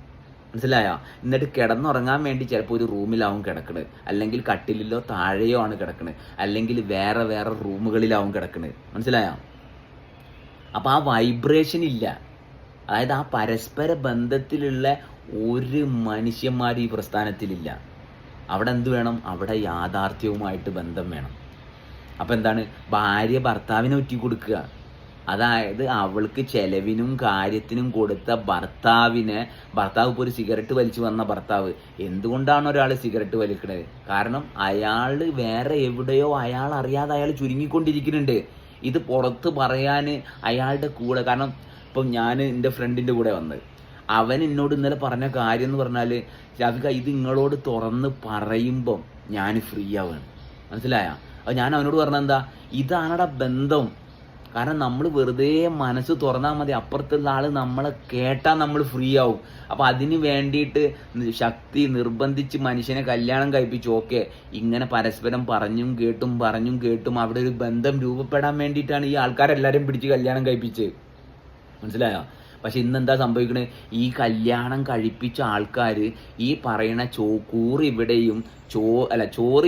മനസ്സിലായോ? എന്നിട്ട് കിടന്നുറങ്ങാൻ വേണ്ടി ചിലപ്പോൾ ഒരു റൂമിലാവും കിടക്കണത്, അല്ലെങ്കിൽ കട്ടിലിലോ താഴെയോ ആണ് കിടക്കണത്, അല്ലെങ്കിൽ വേറെ വേറെ റൂമുകളിലാവും കിടക്കണത്. മനസ്സിലായോ? അപ്പോൾ ആ വൈബ്രേഷൻ ഇല്ല. അതായത് ആ പരസ്പര ബന്ധത്തിലുള്ള ഒരു മനുഷ്യന്മാർ ഈ പ്രസ്ഥാനത്തിലില്ല. അവിടെ എന്ത് വേണം? അവിടെ യാഥാർത്ഥ്യവുമായിട്ട് ബന്ധം വേണം. അപ്പം എന്താണ്? ഭാര്യ ഭർത്താവിനെ ഒറ്റി കൊടുക്കുക. അതായത് അവൾക്ക് ചെലവിനും കാര്യത്തിനും കൊടുത്ത ഭർത്താവ് ഇപ്പോൾ ഒരു സിഗരറ്റ് വലിച്ചു വന്ന ഭർത്താവ്, എന്തുകൊണ്ടാണ് ഒരാൾ സിഗരറ്റ് വലിക്കുന്നത്? കാരണം അയാൾ വേറെ എവിടെയോ അയാൾ അറിയാതെ അയാൾ ചുരുങ്ങിക്കൊണ്ടിരിക്കുന്നുണ്ട്. ഇത് പുറത്ത് പറയാൻ അയാളുടെ കൂടെ, കാരണം ഇപ്പം ഞാൻ എൻ്റെ ഫ്രണ്ടിൻ്റെ കൂടെ വന്നത്, അവൻ എന്നോട് ഇന്നലെ പറഞ്ഞ കാര്യം എന്ന് പറഞ്ഞാൽ, ഷാഫിക്ക ഇത് നിങ്ങളോട് തുറന്ന് പറയുമ്പം ഞാൻ ഫ്രീ ആവുകയാണ്. മനസ്സിലായോ? അപ്പോൾ ഞാൻ അവനോട് പറഞ്ഞത് എന്താ, ഇതാണടാ ബന്ധം. കാരണം നമ്മൾ വെറുതെ മനസ്സ് തുറന്നാൽ മതി, അപ്പുറത്തുള്ള ആൾ നമ്മളെ കേട്ടാൽ നമ്മൾ ഫ്രീ ആവും. അപ്പോൾ അതിന് വേണ്ടിയിട്ട് ശക്തി നിർബന്ധിച്ച് മനുഷ്യനെ കല്യാണം കഴിപ്പിച്ചു. ഓക്കെ, ഇങ്ങനെ പരസ്പരം പറഞ്ഞും കേട്ടും അവിടെ ഒരു ബന്ധം രൂപപ്പെടാൻ വേണ്ടിയിട്ടാണ് ഈ ആൾക്കാരെല്ലാവരും പിടിച്ച് കല്യാണം കഴിപ്പിച്ച്. മനസ്സിലായോ? പക്ഷെ ഇന്നെന്താ സംഭവിക്കണത്? ഈ കല്യാണം കഴിപ്പിച്ച ആൾക്കാർ ഈ പറയണ ചോറ്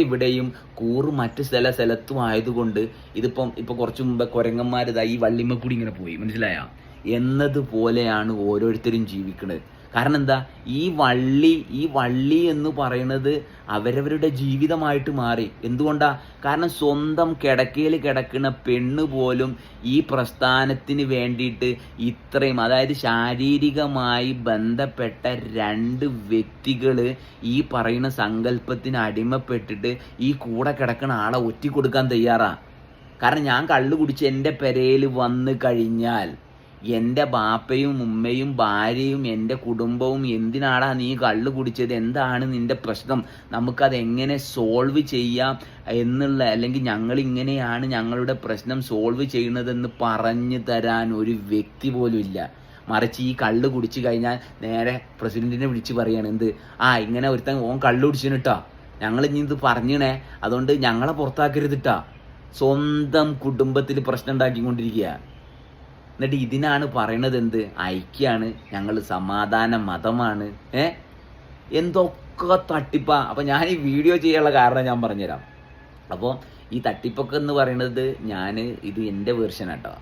ഇവിടെയും കൂറ് മറ്റ് സ്ഥലത്തും ആയതുകൊണ്ട് ഇപ്പോൾ കുറച്ച് മുമ്പ് കുരങ്ങന്മാരിതാ ഈ വള്ളിമ്മക്കൂടി ഇങ്ങനെ പോയി. മനസ്സിലായോ? എന്നതുപോലെയാണ് ഓരോരുത്തരും ജീവിക്കുന്നത്. കാരണം എന്താ? ഈ വള്ളി എന്ന് പറയുന്നത് അവരവരുടെ ജീവിതമായിട്ട് മാറി. എന്തുകൊണ്ടാ? കാരണം സ്വന്തം കിടക്കയിൽ കിടക്കുന്ന പെണ്ണ് പോലും ഈ പ്രസ്ഥാനത്തിന് വേണ്ടിയിട്ട് ഇത്രയും, അതായത് ശാരീരികമായി ബന്ധപ്പെട്ട 2 വ്യക്തികൾ ഈ പറയുന്ന സങ്കല്പത്തിന് അടിമപ്പെട്ടിട്ട് ഈ കൂടെ കിടക്കുന്ന ആളെ ഒറ്റിക്കൊടുക്കാൻ തയ്യാറാ. കാരണം ഞാൻ കള്ളു കുടിച്ച് എൻ്റെ പെരയിൽ വന്ന് കഴിഞ്ഞാൽ എൻ്റെ ബാപ്പയും ഉമ്മയും ഭാര്യയും എൻ്റെ കുടുംബവും എന്തിനാടാ നീ കള്ളു കുടിച്ചത്, എന്താണ് നിൻ്റെ പ്രശ്നം, നമുക്കതെങ്ങനെ സോൾവ് ചെയ്യാം എന്നുള്ള, അല്ലെങ്കിൽ ഞങ്ങളിങ്ങനെയാണ് ഞങ്ങളുടെ പ്രശ്നം സോൾവ് ചെയ്യുന്നതെന്ന് പറഞ്ഞു തരാൻ ഒരു വ്യക്തി പോലും ഇല്ല. മറിച്ച് ഈ കള്ളു കുടിച്ച് കഴിഞ്ഞാൽ നേരെ പ്രസിഡന്റിനെ വിളിച്ച് പറയാണ്, എന്ത് ഇങ്ങനെ ഒരുത്തൻ ഓൻ കള്ളു കുടിച്ചിട്ടാ, ഞങ്ങൾ ഇനി ഇത് പറഞ്ഞണേ, അതുകൊണ്ട് ഞങ്ങളെ പുറത്താക്കരുതിട്ടാ. സ്വന്തം കുടുംബത്തിൽ പ്രശ്നം ഉണ്ടാക്കിക്കൊണ്ടിരിക്കുക. എന്നിട്ട് ഇതിനാണ് പറയണത് എന്ത്? ഐക്യാണ്, ഞങ്ങൾ സമാധാന മതമാണ്. എന്തൊക്കെ തട്ടിപ്പാ. അപ്പം ഞാൻ ഈ വീഡിയോ ചെയ്യാനുള്ള കാരണം ഞാൻ പറഞ്ഞുതരാം. അപ്പോൾ ഈ തട്ടിപ്പൊക്കെ എന്ന് പറയുന്നത് ഇത് എൻ്റെ വേർഷനാട്ടോ.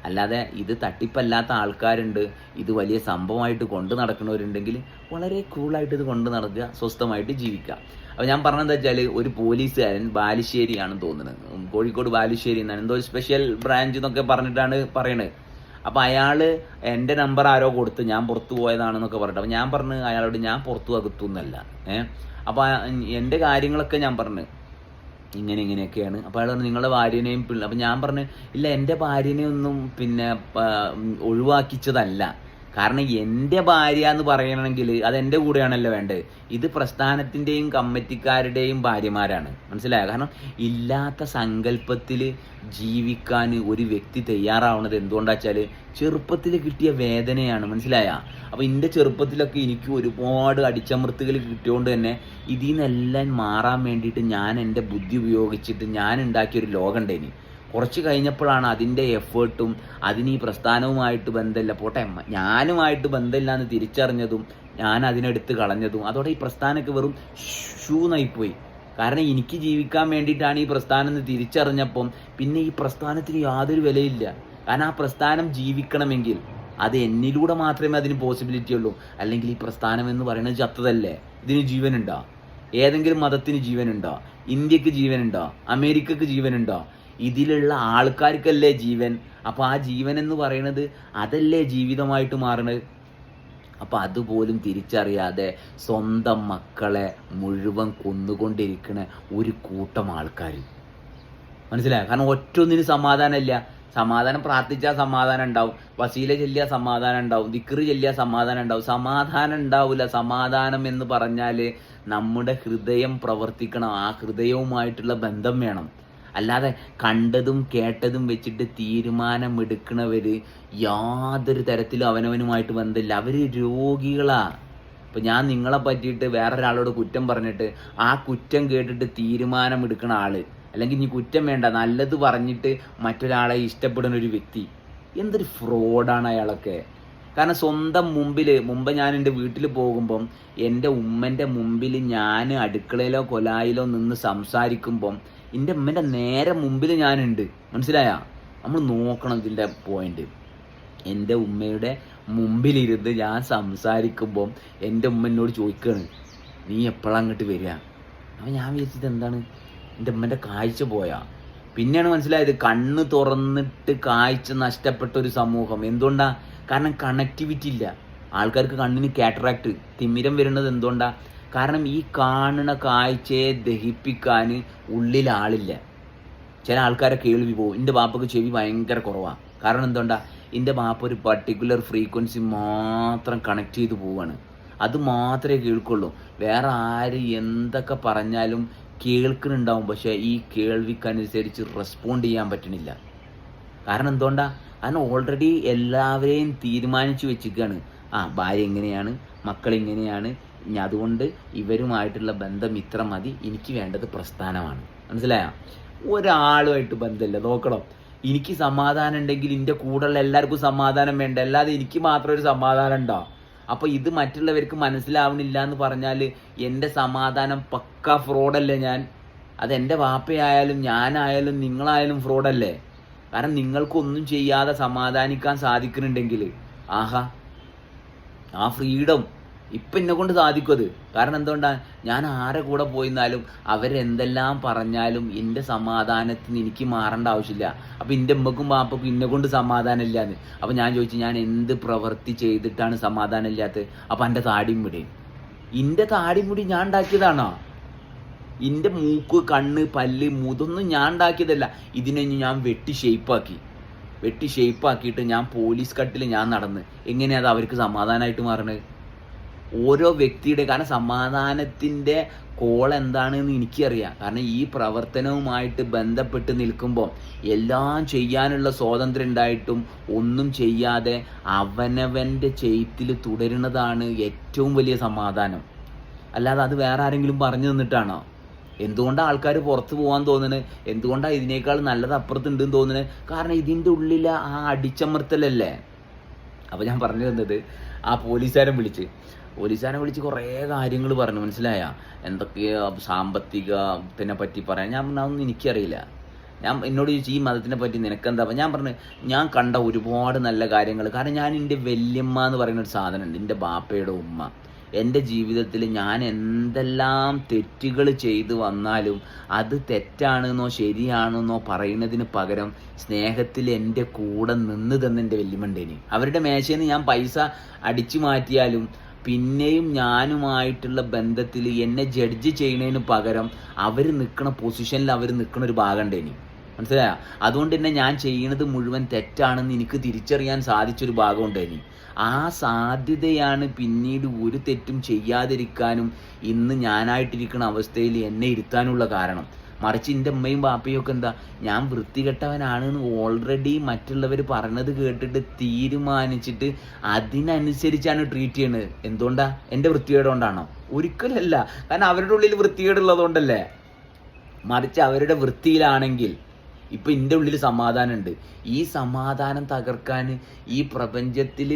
അല്ലാതെ ഇത് തട്ടിപ്പല്ലാത്ത ആൾക്കാരുണ്ട്, ഇത് വലിയ സംഭവമായിട്ട് കൊണ്ട് നടക്കുന്നവരുണ്ടെങ്കിൽ വളരെ കൂളായിട്ട് ഇത് കൊണ്ട് നടക്കുക, സ്വസ്ഥമായിട്ട് ജീവിക്കുക. അപ്പോൾ ഞാൻ പറഞ്ഞതെന്താ വെച്ചാൽ, ഒരു പോലീസുകാരൻ ബാലുശ്ശേരിയാണെന്ന് തോന്നുന്നത്, കോഴിക്കോട് ബാലുശ്ശേരി എന്നാണ്, എന്തോ ഒരു ബ്രാഞ്ച് എന്നൊക്കെ പറഞ്ഞിട്ടാണ് പറയണത്. അപ്പോൾ അയാൾ എൻ്റെ നമ്പർ ആരോ കൊടുത്ത് ഞാൻ പുറത്തു പോയതാണെന്നൊക്കെ പറഞ്ഞിട്ട്, അപ്പോൾ ഞാൻ പറഞ്ഞു അയാളോട് ഞാൻ പുറത്തു അകത്തുന്നല്ല. അപ്പോൾ എൻ്റെ കാര്യങ്ങളൊക്കെ ഞാൻ പറഞ്ഞു ഇങ്ങനെയൊക്കെയാണ്. അപ്പോൾ അയാൾ പറഞ്ഞു നിങ്ങളുടെ ഭാര്യനെയും അപ്പോൾ ഞാൻ പറഞ്ഞു ഇല്ല, എൻ്റെ ഭാര്യനെയൊന്നും ഒഴിവാക്കിച്ചതല്ല. കാരണം എൻ്റെ ഭാര്യ എന്ന് പറയണമെങ്കിൽ അതെൻ്റെ കൂടെയാണല്ലോ വേണ്ടത്. ഇത് പ്രസ്ഥാനത്തിൻ്റെയും കമ്മിറ്റിക്കാരുടെയും ഭാര്യമാരാണ്. മനസ്സിലായോ? കാരണം ഇല്ലാത്ത സങ്കല്പത്തിൽ ജീവിക്കാൻ ഒരു വ്യക്തി തയ്യാറാവുന്നത് എന്തുകൊണ്ടാ വെച്ചാൽ ചെറുപ്പത്തിൽ കിട്ടിയ വേദനയാണ്. മനസ്സിലായ? അപ്പോൾ എൻ്റെ ചെറുപ്പത്തിലൊക്കെ എനിക്ക് ഒരുപാട് അടിച്ചമർത്തുകൾ കിട്ടിയോണ്ട് തന്നെ ഇതിൽ നിന്നെല്ലാം മാറാൻ വേണ്ടിയിട്ട് ഞാൻ എൻ്റെ ബുദ്ധി ഉപയോഗിച്ചിട്ട് ഞാൻ ഉണ്ടാക്കിയൊരു ലോകം ഉണ്ടേനി. കുറച്ച് കഴിഞ്ഞപ്പോഴാണ് അതിൻ്റെ എഫേർട്ടും അതിന് ഈ പ്രസ്ഥാനവുമായിട്ട് ബന്ധമില്ല, പോട്ടെ ഞാനുമായിട്ട് ബന്ധമില്ല എന്ന് തിരിച്ചറിഞ്ഞതും ഞാൻ അതിനെടുത്ത് കളഞ്ഞതും, അതോടെ ഈ പ്രസ്ഥാനമൊക്കെ വെറും ഷൂന്നായിപ്പോയി. കാരണം എനിക്ക് ജീവിക്കാൻ വേണ്ടിയിട്ടാണ് ഈ പ്രസ്ഥാനം എന്ന് തിരിച്ചറിഞ്ഞപ്പം പിന്നെ ഈ പ്രസ്ഥാനത്തിന് യാതൊരു വിലയില്ല. കാരണം ആ പ്രസ്ഥാനം ജീവിക്കണമെങ്കിൽ അത് എന്നിലൂടെ മാത്രമേ അതിന് പോസിബിലിറ്റി ഉള്ളൂ. അല്ലെങ്കിൽ ഈ പ്രസ്ഥാനം എന്ന് പറയുന്നത് ചത്തതല്ലേ? ഇതിന് ജീവനുണ്ടോ? ഏതെങ്കിലും മതത്തിന് ജീവനുണ്ടോ? ഇന്ത്യക്ക് ജീവനുണ്ടോ? അമേരിക്കക്ക് ജീവനുണ്ടോ? ഇതിലുള്ള ആൾക്കാർക്കല്ലേ ജീവൻ. അപ്പോൾ ആ ജീവൻ എന്ന് പറയുന്നത് അതല്ലേ ജീവിതമായിട്ട് മാറണത്. അപ്പോൾ അതുപോലും തിരിച്ചറിയാതെ സ്വന്തം മക്കളെ മുഴുവൻ കൊന്നുകൊണ്ടിരിക്കുന്ന ഒരു കൂട്ടം ആൾക്കാർ, മനസ്സിലായോ? കാരണം ഒറ്റൊന്നിന് സമാധാനമില്ല. സമാധാനം പ്രാർത്ഥിച്ചാൽ സമാധാനം ഉണ്ടാവും, വസീല ചൊല്ലിയാൽ സമാധാനം ഉണ്ടാവും, ദിക്റ് ചൊല്ലിയാൽ സമാധാനം ഉണ്ടാവും. സമാധാനം ഉണ്ടാവില്ല. സമാധാനം എന്ന് പറഞ്ഞാൽ നമ്മുടെ ഹൃദയം പ്രവർത്തിക്കണം, ആ ഹൃദയവുമായിട്ടുള്ള ബന്ധം വേണം. അല്ലാതെ കണ്ടതും കേട്ടതും വെച്ചിട്ട് തീരുമാനമെടുക്കണവർ യാതൊരു തരത്തിലും അവനവനുമായിട്ട് ബന്ധമില്ല. അവർ രോഗികളാ. ഇപ്പം ഞാൻ നിങ്ങളെ പറ്റിയിട്ട് വേറൊരാളോട് കുറ്റം പറഞ്ഞിട്ട് ആ കുറ്റം കേട്ടിട്ട് തീരുമാനമെടുക്കണ ആള്, അല്ലെങ്കിൽ ഇനി കുറ്റം വേണ്ട നല്ലത് പറഞ്ഞിട്ട് മറ്റൊരാളെ ഇഷ്ടപ്പെടുന്ന ഒരു വ്യക്തി, എന്തൊരു ഫ്രോഡാണ് അയാളൊക്കെ. കാരണം സ്വന്തം മുമ്പ് ഞാൻ എൻ്റെ വീട്ടിൽ പോകുമ്പം എൻ്റെ ഉമ്മൻ്റെ മുമ്പിൽ ഞാൻ അടുക്കളയിലോ കൊലായിലോ നിന്ന് സംസാരിക്കുമ്പം എൻ്റെ ഉമ്മൻ്റെ നേരെ മുമ്പിൽ ഞാനുണ്ട്. മനസ്സിലായ? നമ്മൾ നോക്കണം ഇതിൻ്റെ പോയിന്റ്. എൻ്റെ ഉമ്മയുടെ മുമ്പിലിരുന്ന് ഞാൻ സംസാരിക്കുമ്പം എൻ്റെ ഉമ്മ എന്നോട് ചോദിക്കുകയാണ്, നീ എപ്പോഴാണ് അങ്ങോട്ട് വരിക? അപ്പം ഞാൻ വിചാരിച്ചത് എന്താണ്, എൻ്റെ ഉമ്മൻ്റെ കാഴ്ച പോയാ. പിന്നെയാണ് മനസ്സിലായത് കണ്ണ് തുറന്നിട്ട് കാഴ്ച നഷ്ടപ്പെട്ട ഒരു സമൂഹം. എന്തുകൊണ്ടാ? കാരണം കണക്ടിവിറ്റി ഇല്ല. ആൾക്കാർക്ക് കണ്ണിന് കാറ്ററാക്ട്, തിമിരം വരുന്നത് എന്തുകൊണ്ടാ? കാരണം ഈ കാണുന്ന കാഴ്ചയെ ദഹിപ്പിക്കാൻ ഉള്ളിൽ ആളില്ല. ചില ആൾക്കാരെ കേൾവി പോകും. എൻ്റെ ബാപ്പക്ക് ചെവി ഭയങ്കര കുറവാണ്. കാരണം എന്തുകൊണ്ടാ? എൻ്റെ ബാപ്പ ഒരു പർട്ടിക്കുലർ ഫ്രീക്വൻസി മാത്രം കണക്ട് ചെയ്ത് പോവാണ്. അത് മാത്രമേ കേൾക്കുള്ളൂ. വേറെ ആര് എന്തൊക്കെ പറഞ്ഞാലും കേൾക്കുന്നുണ്ടാവും, പക്ഷേ ഈ കേൾവിക്കനുസരിച്ച് റെസ്പോണ്ട് ചെയ്യാൻ പറ്റണില്ല. കാരണം എന്തുകൊണ്ടാ? കാരണം ഓൾറെഡി എല്ലാവരെയും തീരുമാനിച്ചു വെച്ചിരിക്കുകയാണ്. ഭാര്യ എങ്ങനെയാണ്, മക്കൾ എങ്ങനെയാണ്, ഇനി അതുകൊണ്ട് ഇവരുമായിട്ടുള്ള ബന്ധം ഇത്ര മതി, എനിക്ക് വേണ്ടത് പ്രസ്ഥാനമാണ്. മനസ്സിലായോ? ഒരാളുമായിട്ട് ബന്ധമില്ല. നോക്കണം, എനിക്ക് സമാധാനം ഉണ്ടെങ്കിൽ എൻ്റെ കൂടെയുള്ള എല്ലാവർക്കും സമാധാനം വേണ്ട, അല്ലാതെ എനിക്ക് മാത്രം ഒരു സമാധാനം ഉണ്ടോ? അപ്പോൾ ഇത് മറ്റുള്ളവർക്ക് മനസ്സിലാവണില്ല എന്ന് പറഞ്ഞാൽ എൻ്റെ സമാധാനം പക്ക ഫ്രോഡല്ലേ ഞാൻ? അതെൻ്റെ വാപ്പയായാലും ഞാനായാലും നിങ്ങളായാലും ഫ്രോഡല്ലേ? കാരണം നിങ്ങൾക്കൊന്നും ചെയ്യാതെ സമാധാനിക്കാൻ സാധിക്കുന്നുണ്ടെങ്കിൽ ആഹാ, ആ ഫ്രീഡം ഇപ്പം എന്നെ കൊണ്ട് സാധിക്കും. അത് കാരണം എന്തുകൊണ്ടാണ്? ഞാൻ ആരെ കൂടെ പോയിരുന്നാലും അവരെന്തെല്ലാം പറഞ്ഞാലും എൻ്റെ സമാധാനത്തിന് എനിക്ക് മാറേണ്ട ആവശ്യമില്ല. അപ്പം എൻ്റെ ഉമ്മക്കും പാപ്പക്കും എന്നെ കൊണ്ട് സമാധാനം ഇല്ലാന്ന്. അപ്പം ഞാൻ ചോദിച്ചു, ഞാൻ എന്ത് പ്രവൃത്തി ചെയ്തിട്ടാണ് സമാധാനം ഇല്ലാത്തത്? അപ്പം എൻ്റെ താടിമുടി, എൻ്റെ താടിമുടി ഞാൻ ഉണ്ടാക്കിയതാണോ? എൻ്റെ മൂക്ക്, കണ്ണ്, പല്ല്, മുതൊന്നും ഞാൻ ഉണ്ടാക്കിയതല്ല. ഇതിനെ ഞാൻ വെട്ടി ഷേപ്പാക്കിയിട്ട് ഞാൻ പോലീസ് കട്ടിൽ ഞാൻ നടന്ന്. എങ്ങനെയാണ് അത് അവർക്ക് സമാധാനമായിട്ട് മാറണത്? ഓരോ വ്യക്തിയുടെ, കാരണം സമാധാനത്തിൻ്റെ കോൾ എന്താണെന്ന് എനിക്കറിയാം. കാരണം ഈ പ്രവർത്തനവുമായിട്ട് ബന്ധപ്പെട്ട് നിൽക്കുമ്പോൾ എല്ലാം ചെയ്യാനുള്ള സ്വാതന്ത്ര്യം ഉണ്ടായിട്ടും ഒന്നും ചെയ്യാതെ അവനവൻ്റെ ചെയ്ത്തിൽ തുടരുന്നതാണ് ഏറ്റവും വലിയ സമാധാനം. അല്ലാതെ അത് വേറെ ആരെങ്കിലും പറഞ്ഞു തന്നിട്ടാണോ? എന്തുകൊണ്ടാണ് ആൾക്കാർ പുറത്ത് പോകാൻ തോന്നുന്നത്? എന്തുകൊണ്ടാണ് ഇതിനേക്കാൾ നല്ലത് അപ്പുറത്തുണ്ടെന്ന് തോന്നുന്നത്? കാരണം ഇതിൻ്റെ ഉള്ളിൽ ആ അടിച്ചമർത്തലല്ലേ. അപ്പോൾ ഞാൻ പറഞ്ഞു തന്നത്, ആ പോലീസുകാരൻ വിളിച്ച് കുറേ കാര്യങ്ങൾ പറഞ്ഞു. മനസ്സിലായ? എന്തൊക്കെയോ സാമ്പത്തികത്തിനെ പറ്റി പറയാൻ. ഞാൻ അതൊന്നും എനിക്കറിയില്ല. എന്നോട് ചോദിച്ചു, ഈ മതത്തിനെ പറ്റി നിനക്കെന്താ? ഞാൻ പറഞ്ഞു, ഞാൻ കണ്ട ഒരുപാട് നല്ല കാര്യങ്ങൾ. കാരണം ഞാൻ എൻ്റെ വല്യമ്മ എന്ന് പറയുന്ന ഒരു സാധനമുണ്ട്, എൻ്റെ ബാപ്പയുടെ ഉമ്മ. എൻ്റെ ജീവിതത്തിൽ ഞാൻ എന്തെല്ലാം തെറ്റുകൾ ചെയ്തു വന്നാലും അത് തെറ്റാണെന്നോ ശരിയാണെന്നോ പറയുന്നതിന് പകരം സ്നേഹത്തിൽ എൻ്റെ കൂടെ നിന്ന് തന്നെ എൻ്റെ വല്യമ്മണ്ടേന്. അവരുടെ മേശയിൽ നിന്ന് ഞാൻ പൈസ അടിച്ചു മാറ്റിയാലും പിന്നെയും ഞാനുമായിട്ടുള്ള ബന്ധത്തിൽ എന്നെ ജഡ്ജ് ചെയ്യുന്നതിന് പകരം അവർ നിൽക്കുന്ന പൊസിഷനിൽ അവർ നിൽക്കുന്ന ഒരു ഭാഗം ഉണ്ടേനി. മനസ്സിലായോ? അതുകൊണ്ട് തന്നെ ഞാൻ ചെയ്യുന്നത് മുഴുവൻ തെറ്റാണെന്ന് എനിക്ക് തിരിച്ചറിയാൻ സാധിച്ചൊരു ഭാഗം ഉണ്ടേനി. ആ സാധ്യതയാണ് പിന്നീട് ഒരു തെറ്റും ചെയ്യാതിരിക്കാനും ഇന്ന് ഞാനായിട്ടിരിക്കുന്ന അവസ്ഥയിൽ എന്നെ ഇരുത്താനുള്ള കാരണം. മറിച്ച് എൻ്റെ ഉമ്മയും ബാപ്പയും ഒക്കെ എന്താ, ഞാൻ വൃത്തികെട്ടവനാണെന്ന് ഓൾറെഡി മറ്റുള്ളവർ പറഞ്ഞത് കേട്ടിട്ട് തീരുമാനിച്ചിട്ട് അതിനനുസരിച്ചാണ് ട്രീറ്റ് ചെയ്യണത്. എന്തുകൊണ്ടാ? എൻ്റെ വൃത്തികേട് കൊണ്ടാണോ? ഒരിക്കലല്ല. കാരണം അവരുടെ ഉള്ളിൽ വൃത്തികേടുള്ളത് കൊണ്ടല്ലേ. മറിച്ച് അവരുടെ വൃത്തിയിലാണെങ്കിൽ ഇപ്പം എൻ്റെ ഉള്ളിൽ സമാധാനമുണ്ട്. ഈ സമാധാനം തകർക്കാൻ ഈ പ്രപഞ്ചത്തിൽ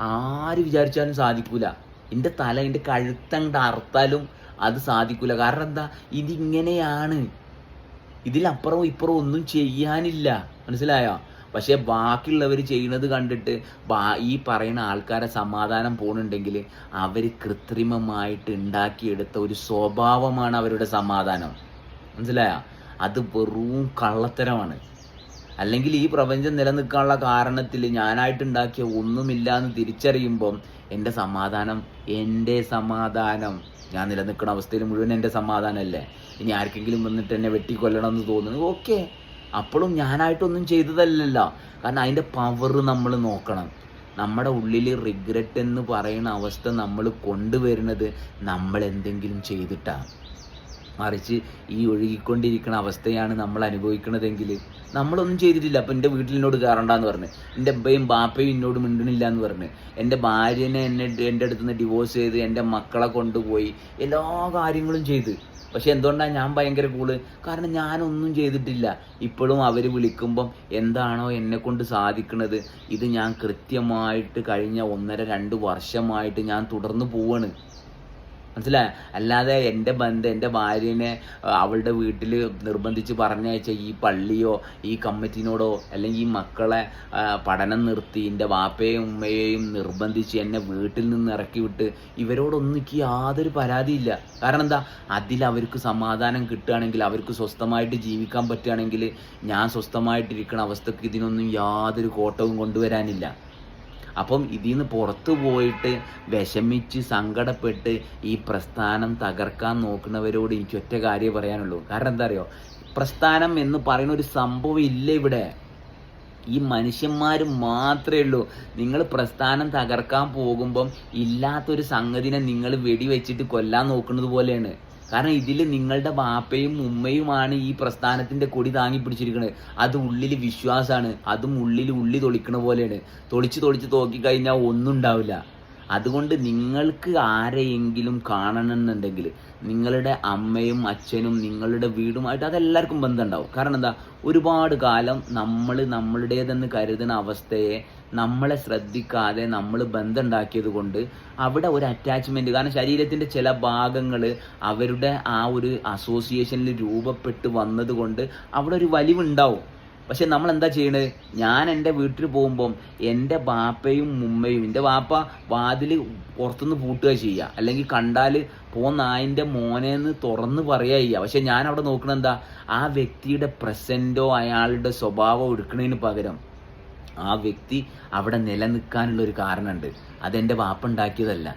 ആര് വിചാരിച്ചാലും സാധിക്കൂല. എൻ്റെ തല, എൻ്റെ കഴുത്തങ്ങട് അറുത്താലും അത് സാധിക്കൂല. കാരണം എന്താ, ഇതിങ്ങനെയാണ്. ഇതിലപ്പുറവും ഇപ്പുറവും ഒന്നും ചെയ്യാനില്ല. മനസ്സിലായോ? പക്ഷേ ബാക്കിയുള്ളവർ ചെയ്യുന്നത് കണ്ടിട്ട് ഈ പറയുന്ന ആൾക്കാരെ സമാധാനം പോണുണ്ടെങ്കിൽ അവർ കൃത്രിമമായിട്ട് ഉണ്ടാക്കിയെടുത്ത ഒരു സ്വഭാവമാണ് അവരുടെ സമാധാനം. മനസ്സിലായോ? അത് വെറും കള്ളത്തരമാണ്. അല്ലെങ്കിൽ ഈ പ്രപഞ്ചം നിലനിൽക്കാനുള്ള കാരണത്തിൽ ഞാനായിട്ടുണ്ടാക്കിയ ഒന്നുമില്ല എന്ന് തിരിച്ചറിയുമ്പം എൻ്റെ സമാധാനം ഞാൻ നിലനിൽക്കുന്ന അവസ്ഥയിൽ മുഴുവൻ എൻ്റെ സമാധാനമല്ലേ. ഇനി ആർക്കെങ്കിലും വന്നിട്ട് എന്നെ വെട്ടിക്കൊല്ലണം എന്ന് തോന്നുന്നു, ഓക്കെ, അപ്പോഴും ഞാനായിട്ടൊന്നും ചെയ്തതല്ലല്ലോ. കാരണം അതിൻ്റെ പവർ നമ്മൾ നോക്കണം. നമ്മുടെ ഉള്ളിൽ റിഗ്രറ്റ് എന്ന് പറയുന്ന അവസ്ഥ നമ്മൾ കൊണ്ടുവരുന്നത് നമ്മൾ എന്തെങ്കിലും ചെയ്തിട്ടാണ്. മറിച്ച് ഈ ഒഴുകിക്കൊണ്ടിരിക്കുന്ന അവസ്ഥയാണ് നമ്മൾ അനുഭവിക്കണതെങ്കിൽ നമ്മളൊന്നും ചെയ്തിട്ടില്ല. അപ്പം എൻ്റെ വീട്ടിലിനോട് കയറണ്ടെന്ന് പറഞ്ഞ്, എൻ്റെ അമ്മയും ബാപ്പയും എന്നോട് മിണ്ടണില്ല എന്ന് പറഞ്ഞ്, എൻ്റെ ഭാര്യനെ എൻ്റെ അടുത്ത് നിന്ന് ഡിവോഴ്സ് ചെയ്ത് എൻ്റെ മക്കളെ കൊണ്ടുപോയി എല്ലാ കാര്യങ്ങളും ചെയ്ത്. പക്ഷെ എന്തുകൊണ്ടാണ് ഞാൻ ഭയങ്കര കൂള്? കാരണം ഞാനൊന്നും ചെയ്തിട്ടില്ല. ഇപ്പോഴും അവർ വിളിക്കുമ്പം എന്താണോ എന്നെക്കൊണ്ട് സാധിക്കുന്നത് ഇത് ഞാൻ കൃത്യമായിട്ട് കഴിഞ്ഞ 1.5-2 വർഷമായിട്ട് ഞാൻ തുടർന്ന് പോവാണ്. മനസ്സിലായ? അല്ലാതെ എൻ്റെ ഭാര്യനെ അവളുടെ വീട്ടിൽ നിർബന്ധിച്ച് പറഞ്ഞയച്ച ഈ പള്ളിയോ ഈ കമ്മിറ്റിനോടോ അല്ലെങ്കിൽ ഈ മക്കളെ പഠനം നിർത്തി എൻ്റെ വാപ്പയെയും ഉമ്മയെയും നിർബന്ധിച്ച് എന്നെ വീട്ടിൽ നിന്ന് ഇറക്കി വിട്ട് ഇവരോടൊന്നും എനിക്ക് യാതൊരു പരാതിയില്ല. കാരണം എന്താ, അതിലവർക്ക് സമാധാനം കിട്ടുകയാണെങ്കിൽ, അവർക്ക് സ്വസ്ഥമായിട്ട് ജീവിക്കാൻ പറ്റുകയാണെങ്കിൽ ഞാൻ സ്വസ്ഥമായിട്ടിരിക്കുന്ന അവസ്ഥക്ക് ഇതിനൊന്നും യാതൊരു കോട്ടവും കൊണ്ടുവരാനില്ല. അപ്പം ഇതിൽ നിന്ന് പുറത്തു പോയിട്ട് വിഷമിച്ച് സങ്കടപ്പെട്ട് ഈ പ്രസ്ഥാനം തകർക്കാൻ നോക്കുന്നവരോട് എനിക്ക് ഒറ്റ കാര്യം പറയാനുള്ളൂ. കാരണം എന്താ അറിയോ, പ്രസ്ഥാനം എന്ന് പറയുന്ന ഒരു സംഭവം ഇല്ല ഇവിടെ. ഈ മനുഷ്യന്മാർ മാത്രമേ ഉള്ളൂ. നിങ്ങൾ പ്രസ്ഥാനം തകർക്കാൻ പോകുമ്പം ഇല്ലാത്തൊരു സംഗതിനെ നിങ്ങൾ വെടിവെച്ചിട്ട് കൊല്ലാൻ നോക്കുന്നത് പോലെയാണ്. കാരണം ഇതിൽ നിങ്ങളുടെ ബാപ്പയും ഉമ്മയുമാണ് ഈ പ്രസ്ഥാനത്തിൻ്റെ കൊടി താങ്ങി പിടിച്ചിരിക്കുന്നത്. അത് ഉള്ളിൽ വിശ്വാസമാണ്. അതും ഉള്ളി തൊളിക്കണ പോലെയാണ്. തൊളിച്ച് തോക്കിക്കഴിഞ്ഞാൽ ഒന്നും ഉണ്ടാവില്ല. അതുകൊണ്ട് നിങ്ങൾക്ക് ആരെയെങ്കിലും കാണണമെന്നുണ്ടെങ്കിൽ നിങ്ങളുടെ അമ്മയും അച്ഛനും നിങ്ങളുടെ വീടുമായിട്ട് അതെല്ലാവർക്കും ബന്ധമുണ്ടാവും. കാരണം എന്താ, ഒരുപാട് കാലം നമ്മളുടേതെന്ന് കരുതുന്ന അവസ്ഥയെ നമ്മളെ ശ്രദ്ധിക്കാതെ നമ്മൾ ബന്ധമുണ്ടാക്കിയത് കൊണ്ട് അവിടെ ഒരു അറ്റാച്ച്മെൻറ്റ്, കാരണം ശരീരത്തിൻ്റെ ചില ഭാഗങ്ങൾ അവരുടെ ആ ഒരു അസോസിയേഷനിൽ രൂപപ്പെട്ട് വന്നതുകൊണ്ട് അവിടെ ഒരു വലിവുണ്ടാവും. പക്ഷെ നമ്മൾ എന്താ ചെയ്യണത്, ഞാൻ എൻ്റെ വീട്ടിൽ പോകുമ്പം എൻ്റെ ബാപ്പയും ഉമ്മയും, എൻ്റെ ബാപ്പ വാതിൽ പുറത്തുനിന്ന് പൂട്ടുക ചെയ്യുക, അല്ലെങ്കിൽ കണ്ടാൽ നായിൻ്റെ മോനെന്ന് തുറന്ന് പറയുക ചെയ്യുക. പക്ഷെ ഞാൻ അവിടെ നോക്കണത് എന്താ, ആ വ്യക്തിയുടെ പ്രസൻറ്റോ അയാളുടെ സ്വഭാവം എടുക്കുന്നതിന് പകരം ആ വ്യക്തി അവിടെ നിലനിൽക്കാനുള്ളൊരു കാരണമുണ്ട്. അതെൻ്റെ ബാപ്പ ഉണ്ടാക്കിയതല്ല,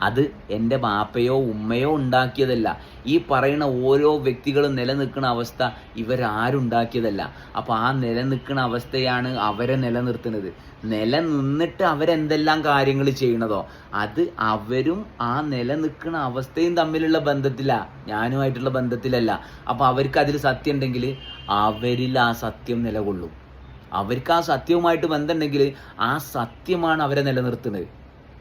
അത് എൻ്റെ ബാപ്പയോ ഉമ്മയോ ഉണ്ടാക്കിയതല്ല. ഈ പറയുന്ന ഓരോ വ്യക്തികളും നിലനിൽക്കുന്ന അവസ്ഥ ഇവരാരുണ്ടാക്കിയതല്ല. അപ്പോൾ ആ നിലനിൽക്കുന്ന അവസ്ഥയാണ് അവരെ നിലനിർത്തുന്നത്. നിലനിന്നിട്ട് അവരെന്തെല്ലാം കാര്യങ്ങൾ ചെയ്യണതോ അത് അവരും ആ നിലനിൽക്കുന്ന അവസ്ഥയും തമ്മിലുള്ള ബന്ധത്തിലാണ്, ഞാനുമായിട്ടുള്ള ബന്ധത്തിലല്ല. അപ്പോൾ അവർക്ക് അതിൽ സത്യം ഉണ്ടെങ്കിൽ അവരിൽ ആ സത്യം നിലകൊള്ളും. അവർക്ക് ആ സത്യവുമായിട്ട് ബന്ധമുണ്ടെങ്കിൽ ആ സത്യമാണ് അവരെ നിലനിർത്തുന്നത്.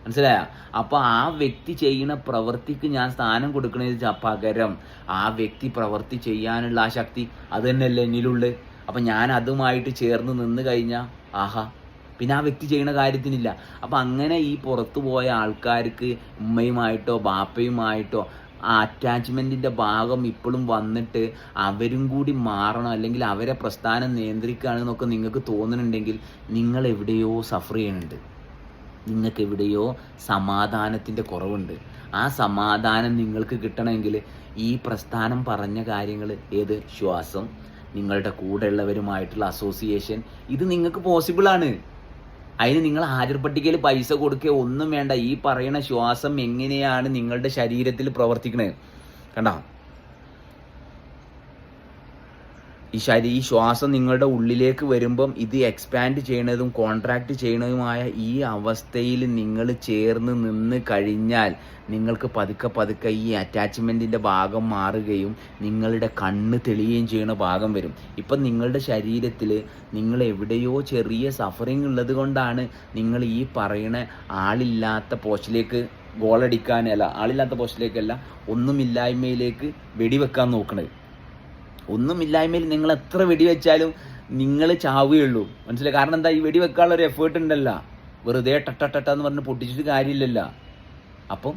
മനസ്സിലായ? അപ്പോൾ ആ വ്യക്തി ചെയ്യുന്ന പ്രവൃത്തിക്ക് ഞാൻ സ്ഥാനം കൊടുക്കണതിന് പകരം ആ വ്യക്തി പ്രവൃത്തി ചെയ്യാനുള്ള ആ ശക്തി അത് തന്നെയല്ലേ എന്നിലുള്ളത്. അപ്പം ഞാൻ അതുമായിട്ട് ചേർന്ന് നിന്ന് കഴിഞ്ഞാൽ ആഹാ, പിന്നെ ആ വ്യക്തി ചെയ്യുന്ന കാര്യത്തിനില്ല. അപ്പം അങ്ങനെ ഈ പുറത്തു പോയ ആൾക്കാർക്ക് ഉമ്മയുമായിട്ടോ ബാപ്പയുമായിട്ടോ ആ അറ്റാച്ച്മെൻറ്റിൻ്റെ ഭാഗം ഇപ്പോഴും വന്നിട്ട് അവരും കൂടി മാറണം, അല്ലെങ്കിൽ അവരെ പ്രസ്ഥാനം നിയന്ത്രിക്കുകയാണെന്നൊക്കെ നിങ്ങൾക്ക് തോന്നുന്നുണ്ടെങ്കിൽ നിങ്ങൾ എവിടെയോ സഫർ ചെയ്യുന്നുണ്ട്. നിങ്ങൾക്ക് എവിടെയോ സമാധാനത്തിൻ്റെ കുറവുണ്ട്. ആ സമാധാനം നിങ്ങൾക്ക് കിട്ടണമെങ്കിൽ ഈ പ്രസ്ഥാനം പറഞ്ഞ കാര്യങ്ങൾ, ഏത് ശ്വാസം, നിങ്ങളുടെ കൂടെയുള്ളവരുമായിട്ടുള്ള അസോസിയേഷൻ, ഇത് നിങ്ങൾക്ക് പോസിബിളാണ്. അതിന് നിങ്ങൾ ഹാജർ പട്ടികയിൽ പൈസ കൊടുക്കുക ഒന്നും വേണ്ട. ഈ പറയുന്ന ശ്വാസം എങ്ങനെയാണ് നിങ്ങളുടെ ശരീരത്തിൽ പ്രവർത്തിക്കുന്നത് കണ്ടോ? ഈ ശ്വാസം നിങ്ങളുടെ ഉള്ളിലേക്ക് വരുമ്പം ഇത് എക്സ്പാൻഡ് ചെയ്യണതും കോൺട്രാക്ട് ചെയ്യണതുമായ ഈ അവസ്ഥയിൽ നിങ്ങൾ ചേർന്ന് നിന്ന് കഴിഞ്ഞാൽ നിങ്ങൾക്ക് പതുക്കെ ഈ അറ്റാച്ച്മെൻറ്റിൻ്റെ ഭാഗം മാറുകയും നിങ്ങളുടെ കണ്ണ് തെളിയുകയും ചെയ്യുന്ന ഭാഗം വരും. ഇപ്പം നിങ്ങളുടെ ശരീരത്തിൽ നിങ്ങൾ എവിടെയോ ചെറിയ സഫറിങ് ഉള്ളത് കൊണ്ടാണ് നിങ്ങൾ ഈ പറയുന്ന ആളില്ലാത്ത പോസ്റ്റിലേക്ക് ആളില്ലാത്ത പോസ്റ്റിലേക്കല്ല, ഒന്നുമില്ലായ്മയിലേക്ക് വെടിവെക്കാൻ നോക്കണത്. ഒന്നുമില്ലായ്മയിൽ നിങ്ങൾ എത്ര വെടിവെച്ചാലും നിങ്ങൾ ചാവുകയുള്ളൂ. മനസ്സിലായി? കാരണം എന്താ, ഈ വെടിവെക്കാനുള്ള ഒരു എഫേർട്ട് ഉണ്ടല്ലോ. വെറുതെ ടട്ട എന്ന് പറഞ്ഞ് പൊട്ടിച്ചിട്ട് കാര്യമില്ലല്ലോ. അപ്പം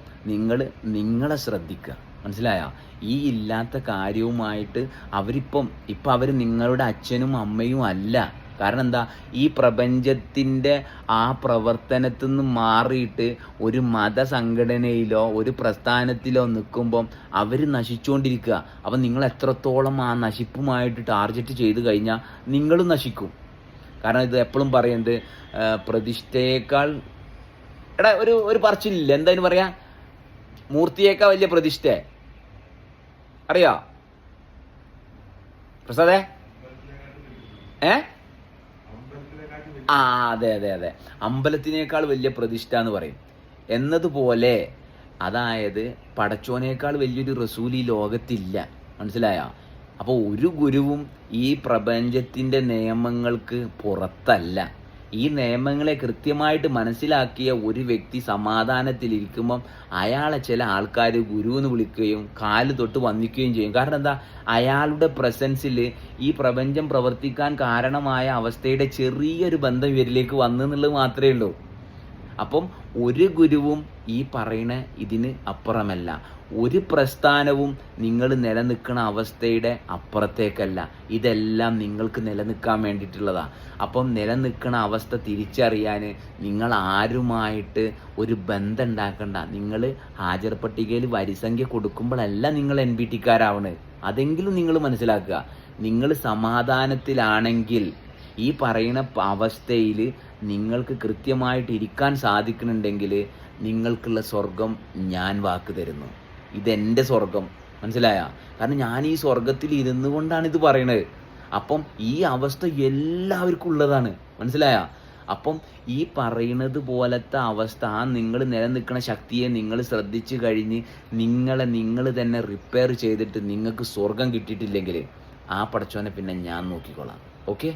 നിങ്ങളെ ശ്രദ്ധിക്കുക. മനസ്സിലായോ? ഈ ഇല്ലാത്ത കാര്യവുമായിട്ട് ഇപ്പം അവർ നിങ്ങളുടെ അച്ഛനും അമ്മയും അല്ല. കാരണം എന്താ, ഈ പ്രപഞ്ചത്തിൻ്റെ ആ പ്രവർത്തനത്തിൽ നിന്ന് മാറിയിട്ട് ഒരു മതസംഘടനയിലോ ഒരു പ്രസ്ഥാനത്തിലോ നിൽക്കുമ്പം അവർ നശിച്ചുകൊണ്ടിരിക്കുക. അപ്പം നിങ്ങൾ എത്രത്തോളം ആ നശിപ്പുമായിട്ട് ടാർഗറ്റ് ചെയ്ത് കഴിഞ്ഞാൽ നിങ്ങളും നശിക്കും. കാരണം ഇത് എപ്പോഴും പറയുന്നത് പ്രതിഷ്ഠയേക്കാൾ ഒരു പറച്ചിലില്ല, എന്തായാലും പറയാ, മൂർത്തിയേക്കാൾ വലിയ പ്രതിഷ്ഠ അറിയോ പ്രസാദേ? അതെ, അമ്പലത്തിനേക്കാൾ വലിയ പ്രതിഷ്ഠ എന്ന് പറയും എന്നതുപോലെ. അതായത് പടച്ചോനേക്കാൾ വലിയൊരു റസൂൽ ഈ ലോകത്തില്ല. മനസ്സിലായോ? അപ്പോൾ ഒരു ഗുരുവും ഈ പ്രപഞ്ചത്തിൻ്റെ നിയമങ്ങൾക്ക് പുറത്തല്ല. ഈ നിയമങ്ങളെ കൃത്യമായിട്ട് മനസ്സിലാക്കിയ ഒരു വ്യക്തി സമാധാനത്തിലിരിക്കുമ്പം അയാളെ ചില ആൾക്കാർ ഗുരു എന്ന് വിളിക്കുകയും കാല് തൊട്ട് വന്ദിക്കുകയും ചെയ്യും. കാരണം എന്താ, അയാളുടെ പ്രസൻസിൽ ഈ പ്രപഞ്ചം പ്രവർത്തിക്കാൻ കാരണമായ അവസ്ഥയുടെ ചെറിയൊരു ബന്ധം ഇവരിലേക്ക് വന്നു എന്നുള്ളത് മാത്രമേ ഉള്ളൂ. അപ്പം ഒരു ഗുരുവും ഈ പറയുന്ന ഇതിന് അപ്പുറമല്ല. ഒരു പ്രസ്ഥാനവും നിങ്ങൾ നിലനിൽക്കുന്ന അവസ്ഥയുടെ അപ്പുറത്തേക്കല്ല. ഇതെല്ലാം നിങ്ങൾക്ക് നിലനിൽക്കാൻ വേണ്ടിയിട്ടുള്ളതാണ്. അപ്പം നിലനിൽക്കുന്ന അവസ്ഥ തിരിച്ചറിയാൻ നിങ്ങൾ ആരുമായിട്ട് ഒരു ബന്ധം ഉണ്ടാക്കണ്ട. നിങ്ങൾ ഹാജർ പട്ടികയിൽ വരിസംഖ്യ കൊടുക്കുമ്പോഴല്ല നിങ്ങൾ NBTക്കാരാവണത്. അതെങ്കിലും നിങ്ങൾ മനസ്സിലാക്കുക. നിങ്ങൾ സമാധാനത്തിലാണെങ്കിൽ ഈ പറയുന്ന അവസ്ഥയിൽ നിങ്ങൾക്ക് കൃത്യമായിട്ട് ഇരിക്കാൻ സാധിക്കുന്നുണ്ടെങ്കിൽ നിങ്ങൾക്കുള്ള സ്വർഗം ഞാൻ വാക്ക് തരുന്നു. ഇതെൻ്റെ സ്വർഗം. മനസ്സിലായ? കാരണം ഞാൻ ഈ സ്വർഗത്തിൽ ഇരുന്നു കൊണ്ടാണ് ഇത് പറയണത്. അപ്പം ഈ അവസ്ഥ എല്ലാവർക്കും ഉള്ളതാണ്. മനസ്സിലായ? അപ്പം ഈ പറയുന്നത് പോലത്തെ അവസ്ഥ, ആ നിങ്ങൾ നിലനിൽക്കുന്ന ശക്തിയെ നിങ്ങൾ ശ്രദ്ധിച്ചു കഴിഞ്ഞ് നിങ്ങൾ തന്നെ റിപ്പയർ ചെയ്തിട്ട് നിങ്ങൾക്ക് സ്വർഗം കിട്ടിയിട്ടില്ലെങ്കിൽ ആ പടച്ചോനെ പിന്നെ ഞാൻ നോക്കിക്കൊള്ളാം. ഓക്കെ?